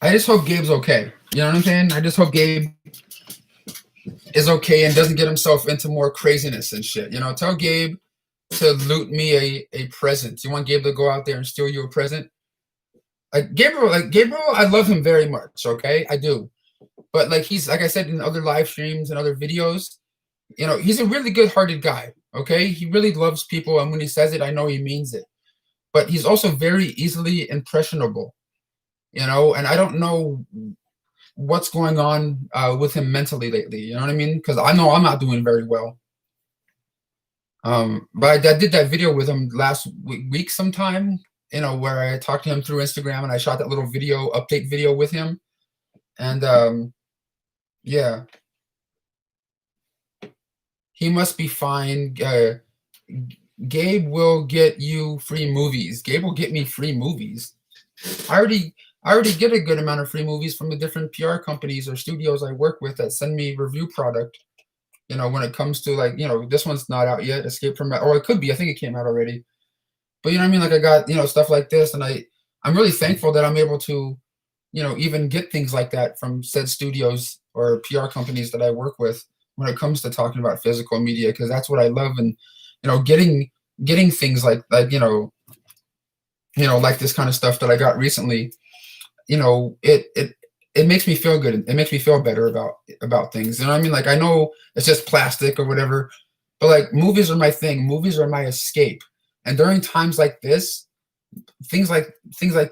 I just hope Gabe's okay. You know what I'm saying? I just hope Gabe is okay and doesn't get himself into more craziness and shit. Tell Gabe to loot me a present. You want Gabe to go out there and steal you a present? Gabriel, I love him very much, okay? I do. But he's like I said in other live streams and other videos, he's a really good-hearted guy, okay? He really loves people, and when he says it, I know he means it. But he's also very easily impressionable, and I don't know what's going on with him mentally lately, you know what I mean? Because I know I'm not doing very well. But I did that video with him last week sometime, where I talked to him through Instagram, and I shot that little update video with him. And yeah, he must be fine. Gabe will get you free movies. Gabe will get me free movies. I already get a good amount of free movies from the different PR companies or studios I work with that send me review product. When it comes to this one's not out yet, Escape from, or it could be. I think it came out already. But you know what I mean? Like I got stuff like this, and I'm really thankful that I'm able to even get things like that from said studios or PR companies that I work with when it comes to talking about physical media, because that's what I love. And getting things like like this kind of stuff that I got recently, it makes me feel good. It makes me feel better about things. You know what I mean? Like I know it's just plastic or whatever, but movies are my thing. Movies are my escape. And during times like this, things like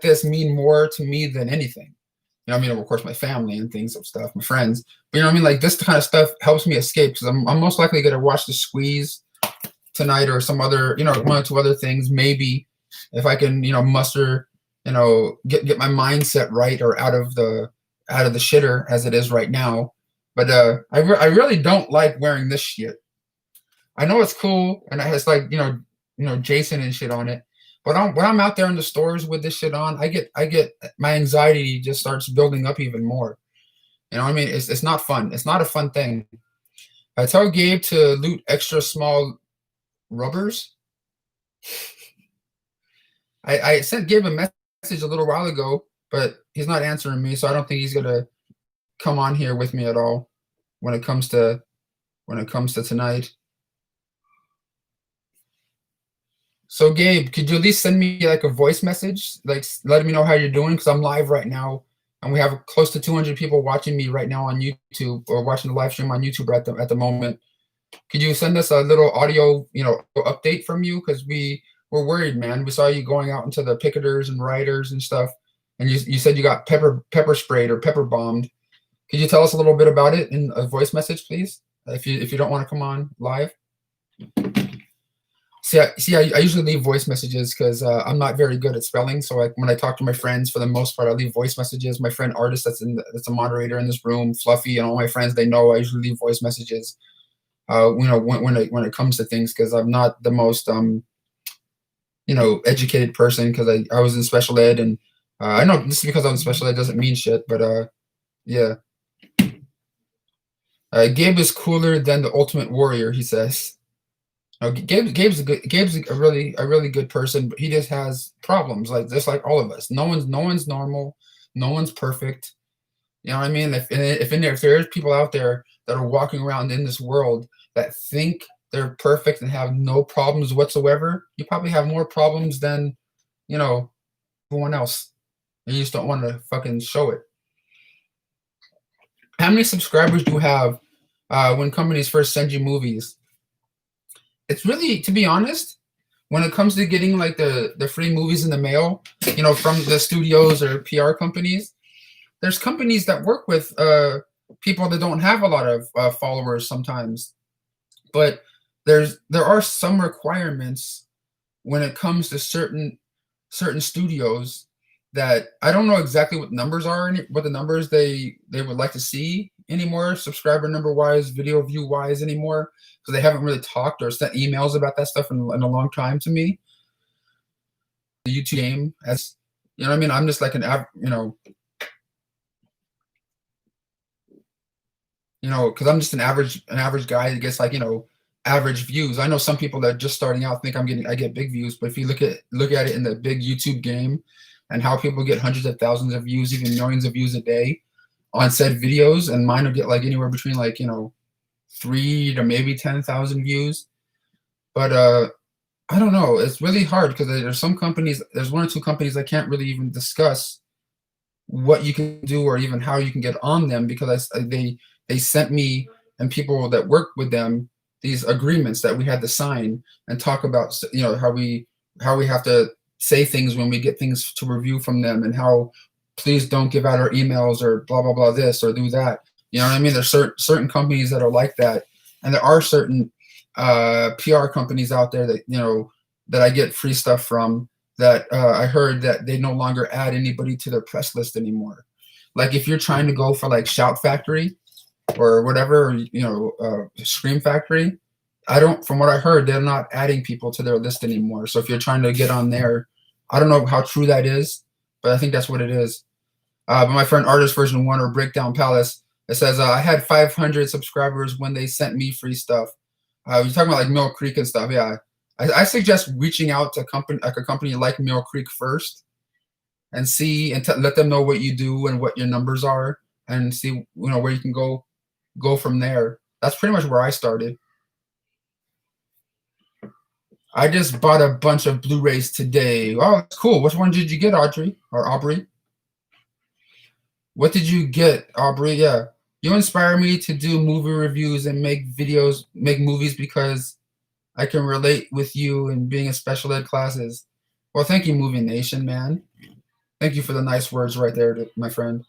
this mean more to me than anything. Of course, my family and things of stuff, my friends. But this kind of stuff helps me escape, because I'm most likely going to watch The Squeeze tonight or some other, one or two other things. Maybe if I can, muster, get my mindset right or out of the shitter as it is right now. But I really don't like wearing this shit. I know it's cool and it has Jason and shit on it. But when I'm out there in the stores with this shit on, I get my anxiety just starts building up even more. It's not fun. It's not a fun thing. I tell Gabe to loot extra small rubbers. I sent Gabe a message a little while ago, but he's not answering me, so I don't think he's gonna come on here with me at all when it comes to tonight. So Gabe, could you at least send me a voice message, letting me know how you're doing? Because I'm live right now, and we have close to 200 people watching me right now on YouTube, or watching the live stream on YouTube at the moment. Could you send us a little audio, update from you? Because we're worried, man. We saw you going out into the picketers and rioters and stuff, and you said you got pepper sprayed or pepper bombed. Could you tell us a little bit about it in a voice message, please? If you don't want to come on live. See, I usually leave voice messages because I'm not very good at spelling. So when I talk to my friends, for the most part, I leave voice messages. My friend Artist, that's a moderator in this room, Fluffy, and all my friends, they know I usually leave voice messages. When it comes to things, because I'm not the most educated person, because I was in special ed, and I know this is because I'm in special ed doesn't mean shit, but yeah. Gabe is cooler than the Ultimate Warrior, he says. Gabe's a really good person, but he just has problems, like just like all of us. No one's normal, no one's perfect. You know what I mean? If there's people out there that are walking around in this world that think they're perfect and have no problems whatsoever, you probably have more problems than, you know, everyone else. And you just don't want to fucking show it. How many subscribers do you have when companies first send you movies? It's really, to be honest, when it comes to getting like the free movies in the mail, you know, from the studios or PR companies, there's companies that work with people that don't have a lot of followers sometimes, but there are some requirements when it comes to certain studios that I don't know exactly what numbers are, what the numbers they would like to see anymore, subscriber number wise, video view wise anymore, because they haven't really talked or sent emails about that stuff in a long time to me. The YouTube game, as you know what I mean, I'm just like because I'm just an average guy that gets like, average views. I know some people that are just starting out think I get big views, but if you look at it in the big YouTube game and how people get hundreds of thousands of views, even millions of views a day on said videos, and mine will get like anywhere between like 3 to maybe 10,000 views. But I don't know. It's really hard because there's some companies. There's one or two companies I can't really even discuss what you can do or even how you can get on them, because they sent me and people that work with them these agreements that we had to sign and talk about, how we have to say things when we get things to review from them, and how please don't give out our emails or blah blah blah this or do that. You know what I mean? There's certain companies that are like that, and there are certain PR companies out there that that I get free stuff from, that I heard that they no longer add anybody to their press list anymore. Like if you're trying to go for like Shout Factory or whatever, Scream Factory, from what I heard, they're not adding people to their list anymore. So if you're trying to get on there, I don't know how true that is, but I think that's what it is. But my friend Artist Version 1 or Breakdown Palace, it says, I had 500 subscribers when they sent me free stuff. You're talking about like Mill Creek and stuff. Yeah. I suggest reaching out to a company like Mill Creek first and see and let them know what you do and what your numbers are, and see where you can go from there. That's pretty much where I started. I just bought a bunch of Blu-rays today. Oh, that's cool. Which one did you get, Audrey or Aubrey? What did you get, Aubrey? Yeah. You inspire me to do movie reviews and make movies because I can relate with you in being in special ed classes. Well, thank you, Movie Nation, man. Thank you for the nice words right there, my friend.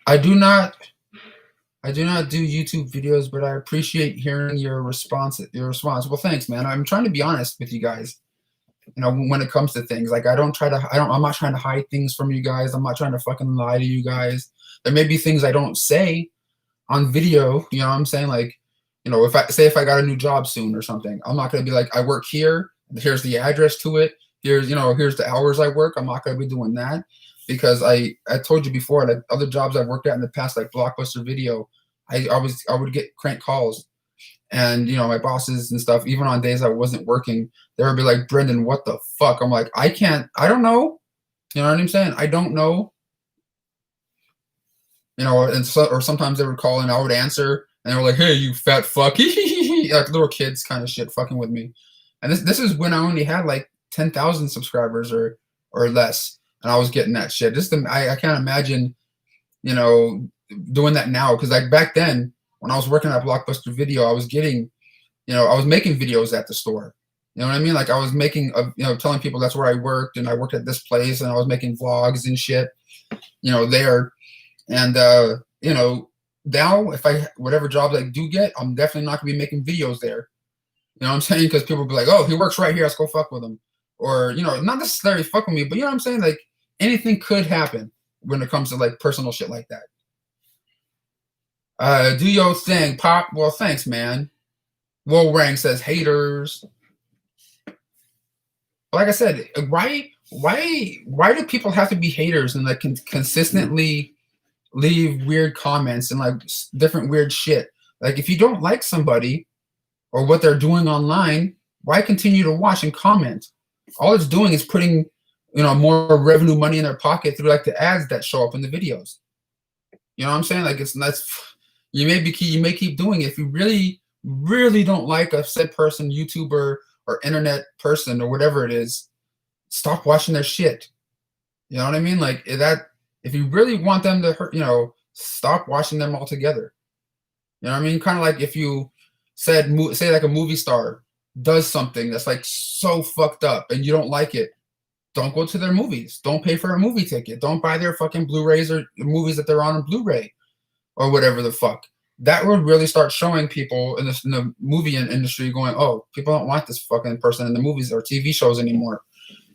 I do not do YouTube videos, but I appreciate hearing your response. Well, thanks, man. I'm trying to be honest with you guys. When it comes to things, like I'm not trying to hide things from you guys. I'm not trying to fucking lie to you guys. There may be things I don't say on video. You know what I'm saying? Like, if I got a new job soon or something, I'm not going to be like, I work here, here's the address to it. Here's the hours I work. I'm not going to be doing that, because I told you before, like other jobs I've worked at in the past, like Blockbuster Video, I would get crank calls, and my bosses and stuff, even on days I wasn't working, they would be like, Brendan, what the fuck? I'm like, I don't know. You know what I'm saying? I don't know. Or sometimes they would call and I would answer, and they were like, hey, you fat fuck. Like little kids kind of shit fucking with me. And this is when I only had like 10,000 subscribers or less, and I was getting that shit. I can't imagine, doing that now, because like back then when I was working at Blockbuster Video, I was getting, I was making videos at the store. You know what I mean? Like I was making, telling people that's where I worked, and I worked at this place, and I was making vlogs and shit, there. And now whatever jobs I do get, I'm definitely not gonna be making videos there. You know what I'm saying? Because people will be like, oh, he works right here, let's go fuck with him. Or, not necessarily fuck with me, but you know what I'm saying? Like anything could happen when it comes to like personal shit like that. Do your thing, Pop. Well, thanks, man. Will Rang says haters. Like I said, why do people have to be haters and like consistently leave weird comments and like different weird shit? Like if you don't like somebody, or what they're doing online, why continue to watch and comment? All it's doing is putting, more revenue money in their pocket through like the ads that show up in the videos. You know what I'm saying? Like you may keep doing it. If you really, really don't like a said person, YouTuber or internet person or whatever it is, stop watching their shit. You know what I mean? Like that. If you really want them to hurt, stop watching them altogether. You know what I mean? Kind of like if you say like a movie star does something that's like so fucked up and you don't like it, don't go to their movies. Don't pay for a movie ticket. Don't buy their fucking Blu-rays or movies that they're on Blu-ray or whatever the fuck. That would really start showing people in the movie industry going, oh, people don't want this fucking person in the movies or TV shows anymore,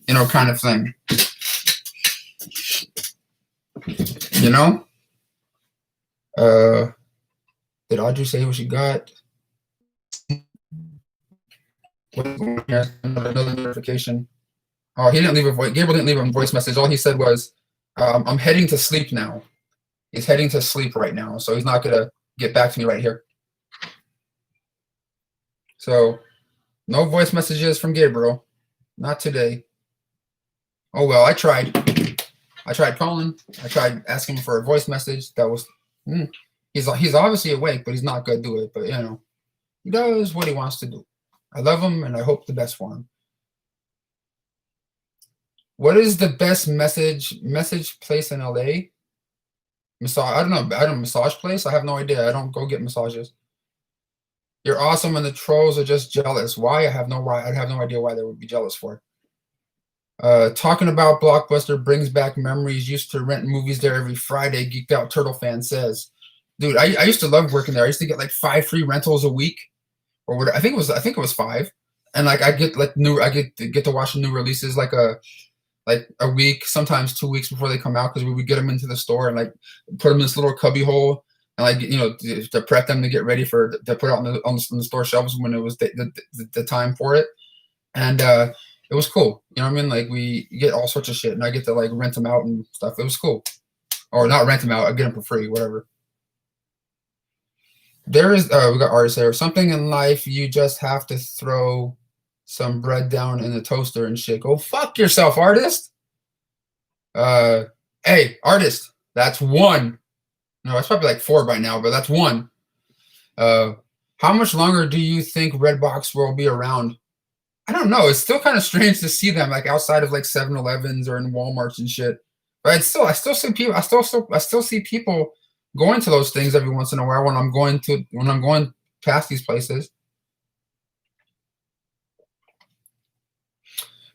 kind of thing. Did Audrey say what she got? Another notification. Oh, he didn't leave a voice. Gabriel didn't leave a voice message. All he said was, I'm heading to sleep now. He's heading to sleep right now, so he's not going to get back to me right here. So, no voice messages from Gabriel. Not today. Oh, well, I tried. I tried calling. I tried asking him for a voice message. That was... He's obviously awake, but he's not going to do it. But, he does what he wants to do. I love him, and I hope the best for him. What is the best message place in LA? Massage? I don't know. I don't massage place. I have no idea. I don't go get massages. You're awesome, and the trolls are just jealous. Why? I have no idea why they would be jealous for. Talking about Blockbuster brings back memories. Used to rent movies there every Friday. Geeked Out Turtle fan says, dude, I used to love working there. I used to get like 5 free rentals a week, or what? I think it was 5, and like I get to watch new releases like a week, sometimes 2 weeks before they come out, because we would get them into the store and like put them in this little cubby hole and like to prep them to get ready to put out on the store shelves when it was the time for it, and it was cool. You know what I mean? Like we get all sorts of shit, and I get to like rent them out and stuff. It was cool, or not rent them out. I get them for free, whatever. There is we got artists there. Something in life you just have to throw some bread down in the toaster and shit. Go fuck yourself, artist. Hey, artist, that's 1. No, it's probably like 4 by now, but that's 1. How much longer do you think Redbox will be around? I don't know. It's still kind of strange to see them like outside of like 7-Elevens or in Walmarts and shit. But I still see people. I still see people going to those things every once in a while when I'm going past these places.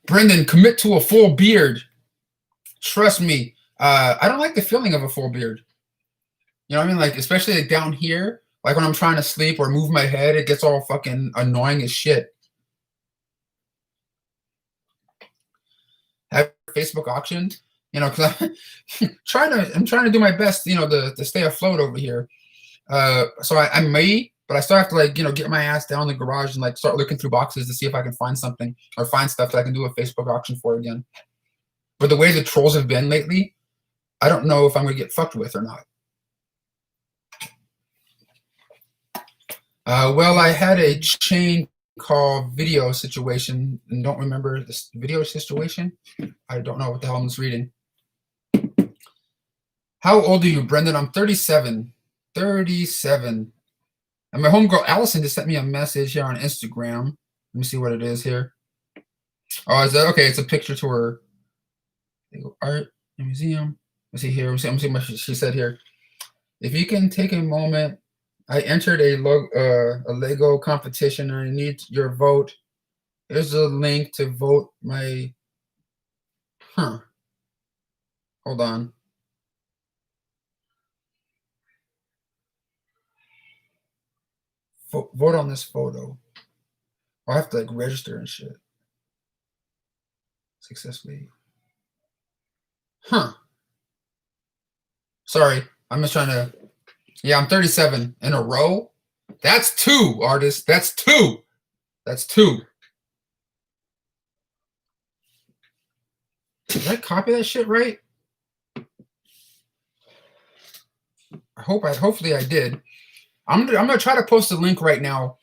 Brendan, commit to a full beard. Trust me, I don't like the feeling of a full beard. You know what I mean? Like, especially like down here, like when I'm trying to sleep or move my head, it gets all fucking annoying as shit. Have Facebook auction, because I'm trying to do my best, to stay afloat over here. So I may, but I still have to like, get my ass down in the garage and like start looking through boxes to see if I can find something or find stuff that I can do a Facebook auction for again. But the way the trolls have been lately, I don't know if I'm gonna get fucked with or not. Well, I had a chain call video situation and don't remember this video situation. I don't know what the hell I'm reading. How old are you, Brendan? I'm 37. 37. And my homegirl Allison just sent me a message here on Instagram. Let me see what it is here. Oh, is that okay? It's a picture to her art museum. Let's see here. Let's see what she said here. If you can take a moment, I entered a Lego competition and I need your vote. Here's a link to vote my. Hold on. Vote on this photo. I have to like register and shit. Successfully. Sorry, I'm just trying to. Yeah, I'm 37 in a row. That's 2, artists. That's 2. That's 2. Did I copy that shit right? Hopefully I did. I'm gonna try to post a link right now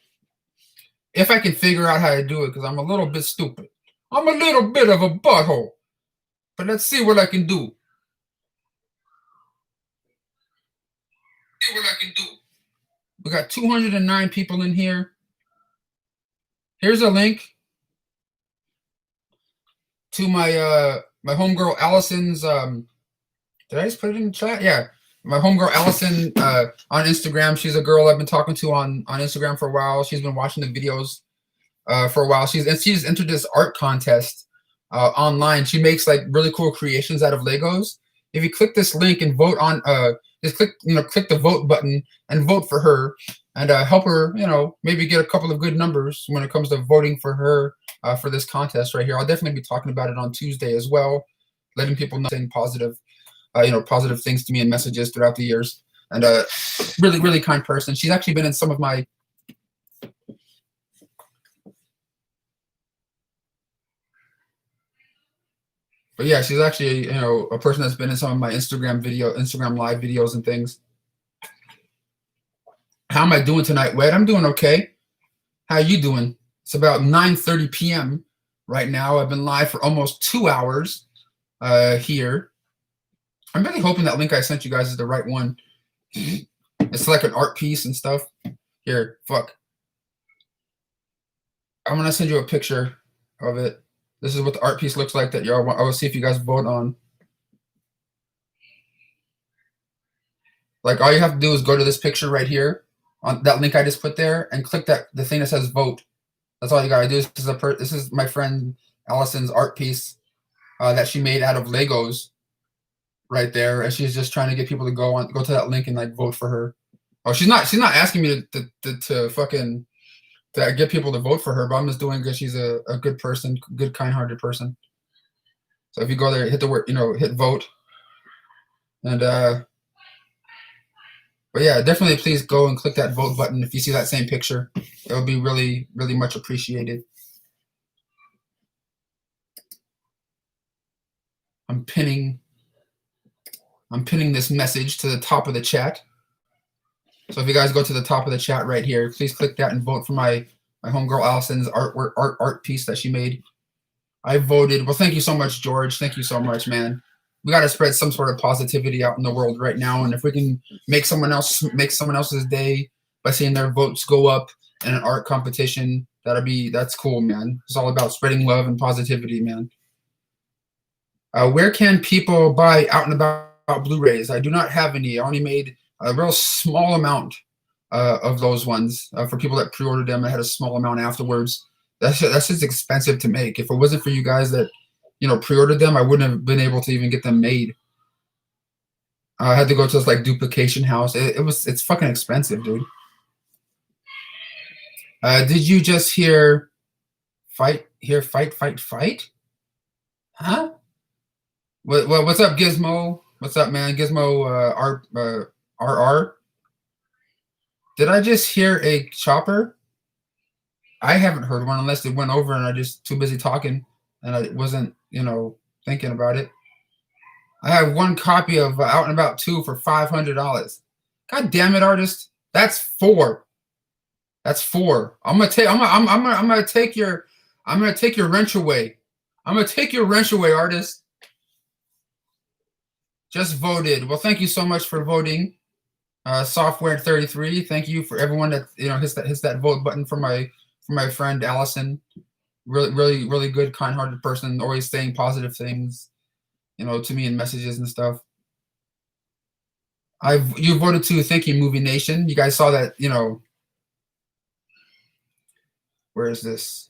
if I can figure out how to do it, because I'm a little bit stupid. I'm a little bit of a butthole. But let's see what I can do. We got 209 people in here. Here's a link to my my homegirl Allison's did I just put it in the chat? Yeah. My homegirl Allison on Instagram. She's a girl I've been talking to on Instagram for a while. She's been watching the videos for a while. She's entered this art contest online. She makes like really cool creations out of Legos. If you click this link and vote on just click the vote button and vote for her and help her, maybe get a couple of good numbers when it comes to voting for her for this contest right here. I'll definitely be talking about it on Tuesday as well, letting people know, saying positive positive things to me in messages throughout the years. And really, really kind person. She's actually been in some of my she's actually a person that's been in some of my Instagram live videos and things. How am I doing tonight, Wed? I'm doing okay. How you doing? It's about 9:30 p.m. right now. I've been live for almost 2 hours here. I'm really hoping that link I sent you guys is the right one. It's like an art piece and stuff. Here, fuck. I'm gonna send you a picture of it. This is what the art piece looks like that y'all want. I will see if you guys vote on. Like all you have to do is go to this picture right here on that link I just put there and click the thing that says vote. That's all you gotta do. This is my friend Allison's art piece that she made out of Legos right there, and she's just trying to get people to go to that link and like vote for her. Oh, she's not asking me to fucking to get people to vote for her, but I'm just doing because she's a good person, good kind-hearted person. So if you go there, hit the word, hit vote, and but yeah, definitely please go and click that vote button if you see that same picture. It would be really, really much appreciated. I'm pinning this message to the top of the chat. So if you guys go to the top of the chat right here, please click that and vote for my homegirl Allison's art piece that she made. I voted. Well, thank you so much, George. Thank you so much, man. We got to spread some sort of positivity out in the world right now, and if we can make someone else's day by seeing their votes go up in an art competition, that's cool, man. It's all about spreading love and positivity, man. Where can people buy Out and About Blu-rays? I do not have any. I only made a real small amount of those ones for people that pre-ordered them. I had a small amount afterwards. That's just expensive to make. If it wasn't for you guys that pre-ordered them, I wouldn't have been able to even get them made. I had to go to this like duplication house. It's fucking expensive, dude. Did you just hear fight? Huh? What's up, Gizmo? What's up, man? Gizmo RR. Did I just hear a chopper? I haven't heard one unless it went over and I just too busy talking and I wasn't, thinking about it. I have one copy of Out and About 2 for $500. God damn it, artist. That's 4. That's 4. I'm gonna take your wrench away. I'm gonna take your wrench away, artist. Just voted. Well, thank you so much for voting. Software 33. Thank you for everyone that hits that vote button for my friend Allison. Really, really, really good, kind-hearted person, always saying positive things, to me in messages and stuff. You voted too. Thank you, Movie Nation. You guys saw that, where is this?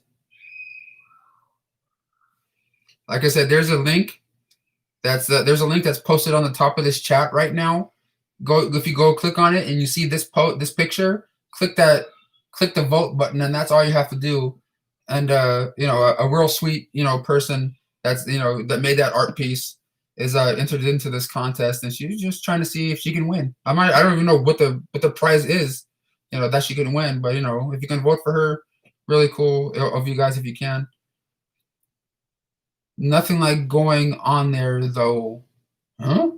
Like I said, there's a link. There's a link that's posted on the top of this chat right now. If you go click on it and you see this picture, click the vote button, and that's all you have to do. And a real sweet person that's that made that art piece is entered into this contest, and she's just trying to see if she can win. I don't even know what the prize is, that she can win, but if you can vote for her, really cool of you guys if you can. Nothing like going on there though. Huh?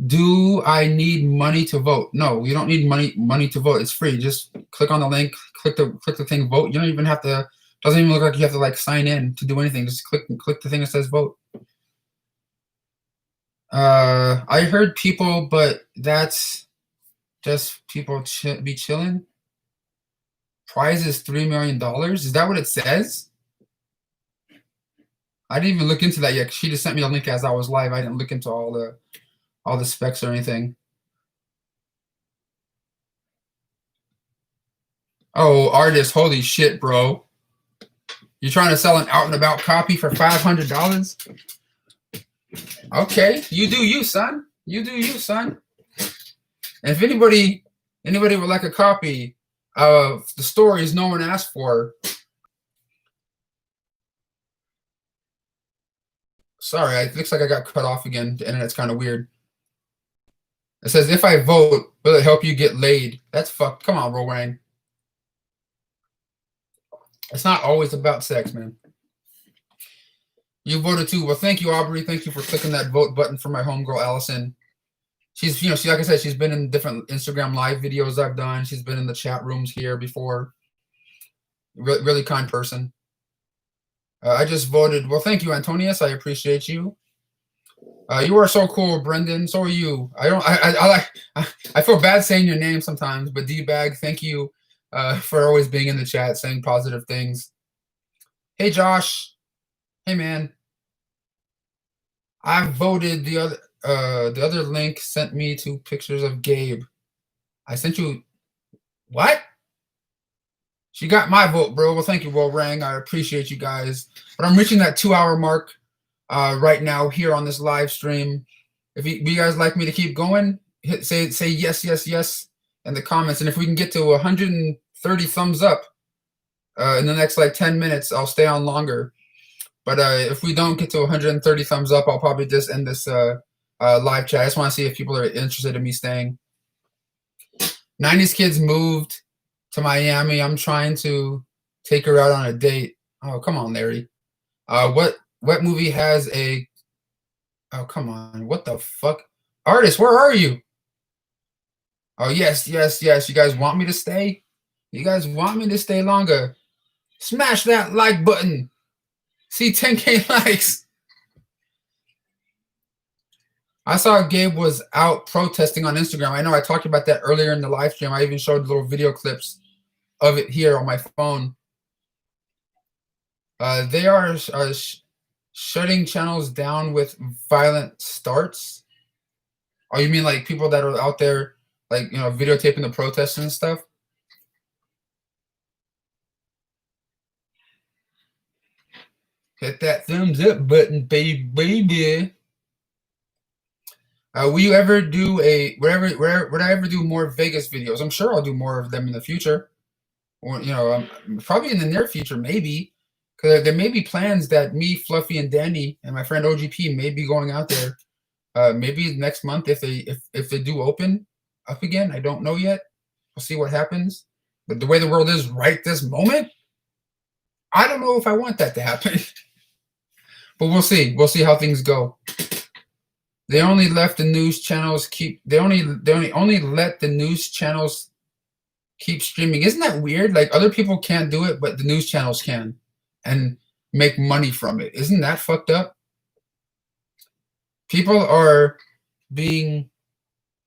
Do I need money to vote? No, you don't need money to vote. It's free. Just click on the link, click the thing, vote. You don't even have to. Doesn't even look like you have to like sign in to do anything. Just click the thing that says vote. I heard people, but that's just people be chilling. Prize is $3 million. Is that what it says? I didn't even look into that yet. She just sent me a link as I was live. I didn't look into all the specs or anything. Oh, artist, holy shit, bro. You're trying to sell an out and about copy for $500? Okay, you do you, son. You do you, son. And if anybody would like a copy of the stories no one asked for. Sorry, it looks like I got cut off again. The internet's kind of weird. It says, if I vote, will it help you get laid? That's fucked. Come on, Rowang. It's not always about sex, man. You voted too. Well, thank you, Aubrey. Thank you for clicking that vote button for my homegirl, Allison. She's, she, like I said, she's been in different Instagram live videos I've done. She's been in the chat rooms here before. Really kind person. I just voted. Well, thank you, Antonius. I appreciate you. You are so cool, Brendan. So are you. I feel bad saying your name sometimes, but D-Bag, thank you for always being in the chat, saying positive things. Hey, Josh. Hey, man. I voted. The other link sent me 2 pictures of Gabe. I sent you. What? She got my vote, bro. Well, thank you, Rang. I appreciate you guys. But I'm reaching that 2-hour mark right now here on this live stream. If you guys like me to keep going, say yes, yes, yes in the comments. And if we can get to 130 thumbs up in the next like 10 minutes, I'll stay on longer. But if we don't get to 130 thumbs up, I'll probably just end this live chat. I just want to see if people are interested in me staying. 90s Kids moved to Miami. I'm trying to take her out on a date. Oh, come on, Larry. What movie has a... Oh, come on. What the fuck? Artist, where are you? Oh, yes, yes, yes. You guys want me to stay? You guys want me to stay longer? Smash that like button. See 10K likes. I saw Gabe was out protesting on Instagram. I know I talked about that earlier in the live stream. I even showed little video clips of it here on my phone. They are shutting channels down with violent starts. Oh, you mean like people that are out there, like, videotaping the protests and stuff? Hit that thumbs up button, baby. Will you ever do would I ever do more Vegas videos? I'm sure I'll do more of them in the future. Or, probably in the near future, maybe. Because there may be plans that me, Fluffy, and Danny, and my friend OGP may be going out there. Maybe next month if they do open up again. I don't know yet. We'll see what happens. But the way the world is right this moment, I don't know if I want that to happen. But we'll see. We'll see how things go. They only let the news channels keep streaming. Isn't that weird? Like, other people can't do it, but the news channels can and make money from it. Isn't that fucked up? People are being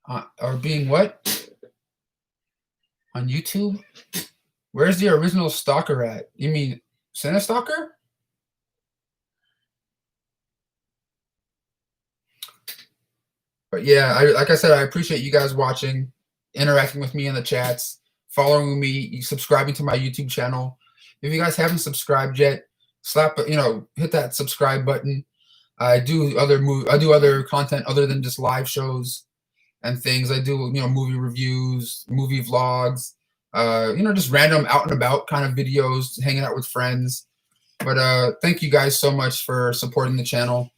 what? On YouTube? Where's the original stalker at? You mean Cinestalker? But yeah, like I said, I appreciate you guys watching, interacting with me in the chats, following me, subscribing to my YouTube channel. If you guys haven't subscribed yet, hit that subscribe button. I do other content other than just live shows and things. I do movie reviews, movie vlogs, just random out and about kind of videos, hanging out with friends. But thank you guys so much for supporting the channel.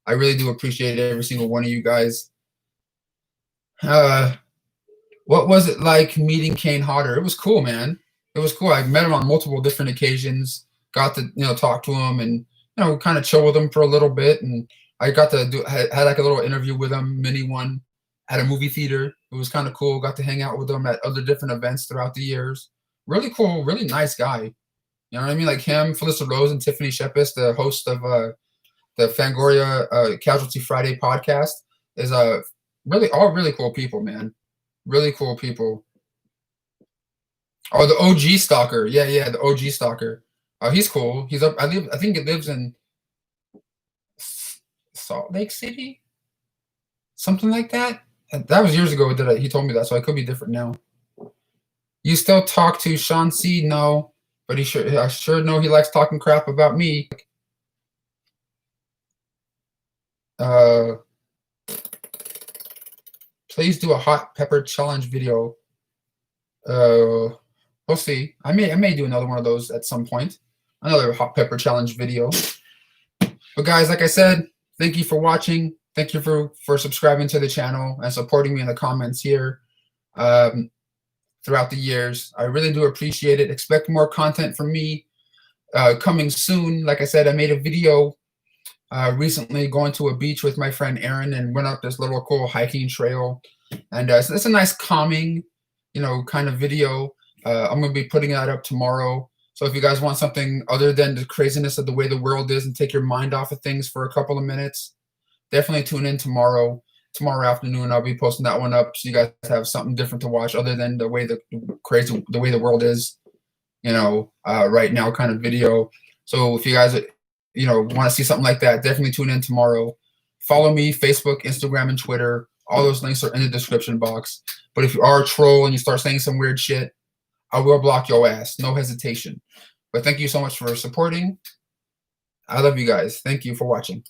I really do appreciate every single one of you guys. What was it like meeting Kane Hodder? It was cool, man. It was cool. I met him on multiple different occasions. Got to talk to him and kind of chill with him for a little bit. And I got to had like a little interview with him, mini one. at a movie theater. It was kind of cool. Got to hang out with him at other different events throughout the years. Really cool, really nice guy. You know what I mean? Like him, Felissa Rose, and Tiffany Shepis, the host of the Fangoria Casualty Friday podcast, is really all really cool people, man. Really cool people. Oh, the OG stalker. Yeah, the OG stalker. He's cool. He's up. I think he lives in Salt Lake City, something like that. And that was years ago that he told me that, so I could be different now. You still talk to Sean C? No, but I sure know he likes talking crap about me. Please do a hot pepper challenge video. We'll see. I may do another one of those at some point. Another hot pepper challenge video. But guys, like I said, thank you for watching. Thank you for subscribing to the channel and supporting me in the comments here throughout the years. I really do appreciate it. Expect more content from me coming soon. Like I said, I made a video recently going to a beach with my friend Aaron and went up this little cool hiking trail. And so it's a nice calming, kind of video. I'm going to be putting that up tomorrow. So if you guys want something other than the craziness of the way the world is and take your mind off of things for a couple of minutes, definitely tune in tomorrow. Tomorrow afternoon, I'll be posting that one up so you guys have something different to watch other than the way the way the world is, right now kind of video. So if you guys, want to see something like that, definitely tune in tomorrow. Follow me, Facebook, Instagram, and Twitter. All those links are in the description box. But if you are a troll and you start saying some weird shit, I will block your ass. No hesitation. But thank you so much for supporting. I love you guys. Thank you for watching.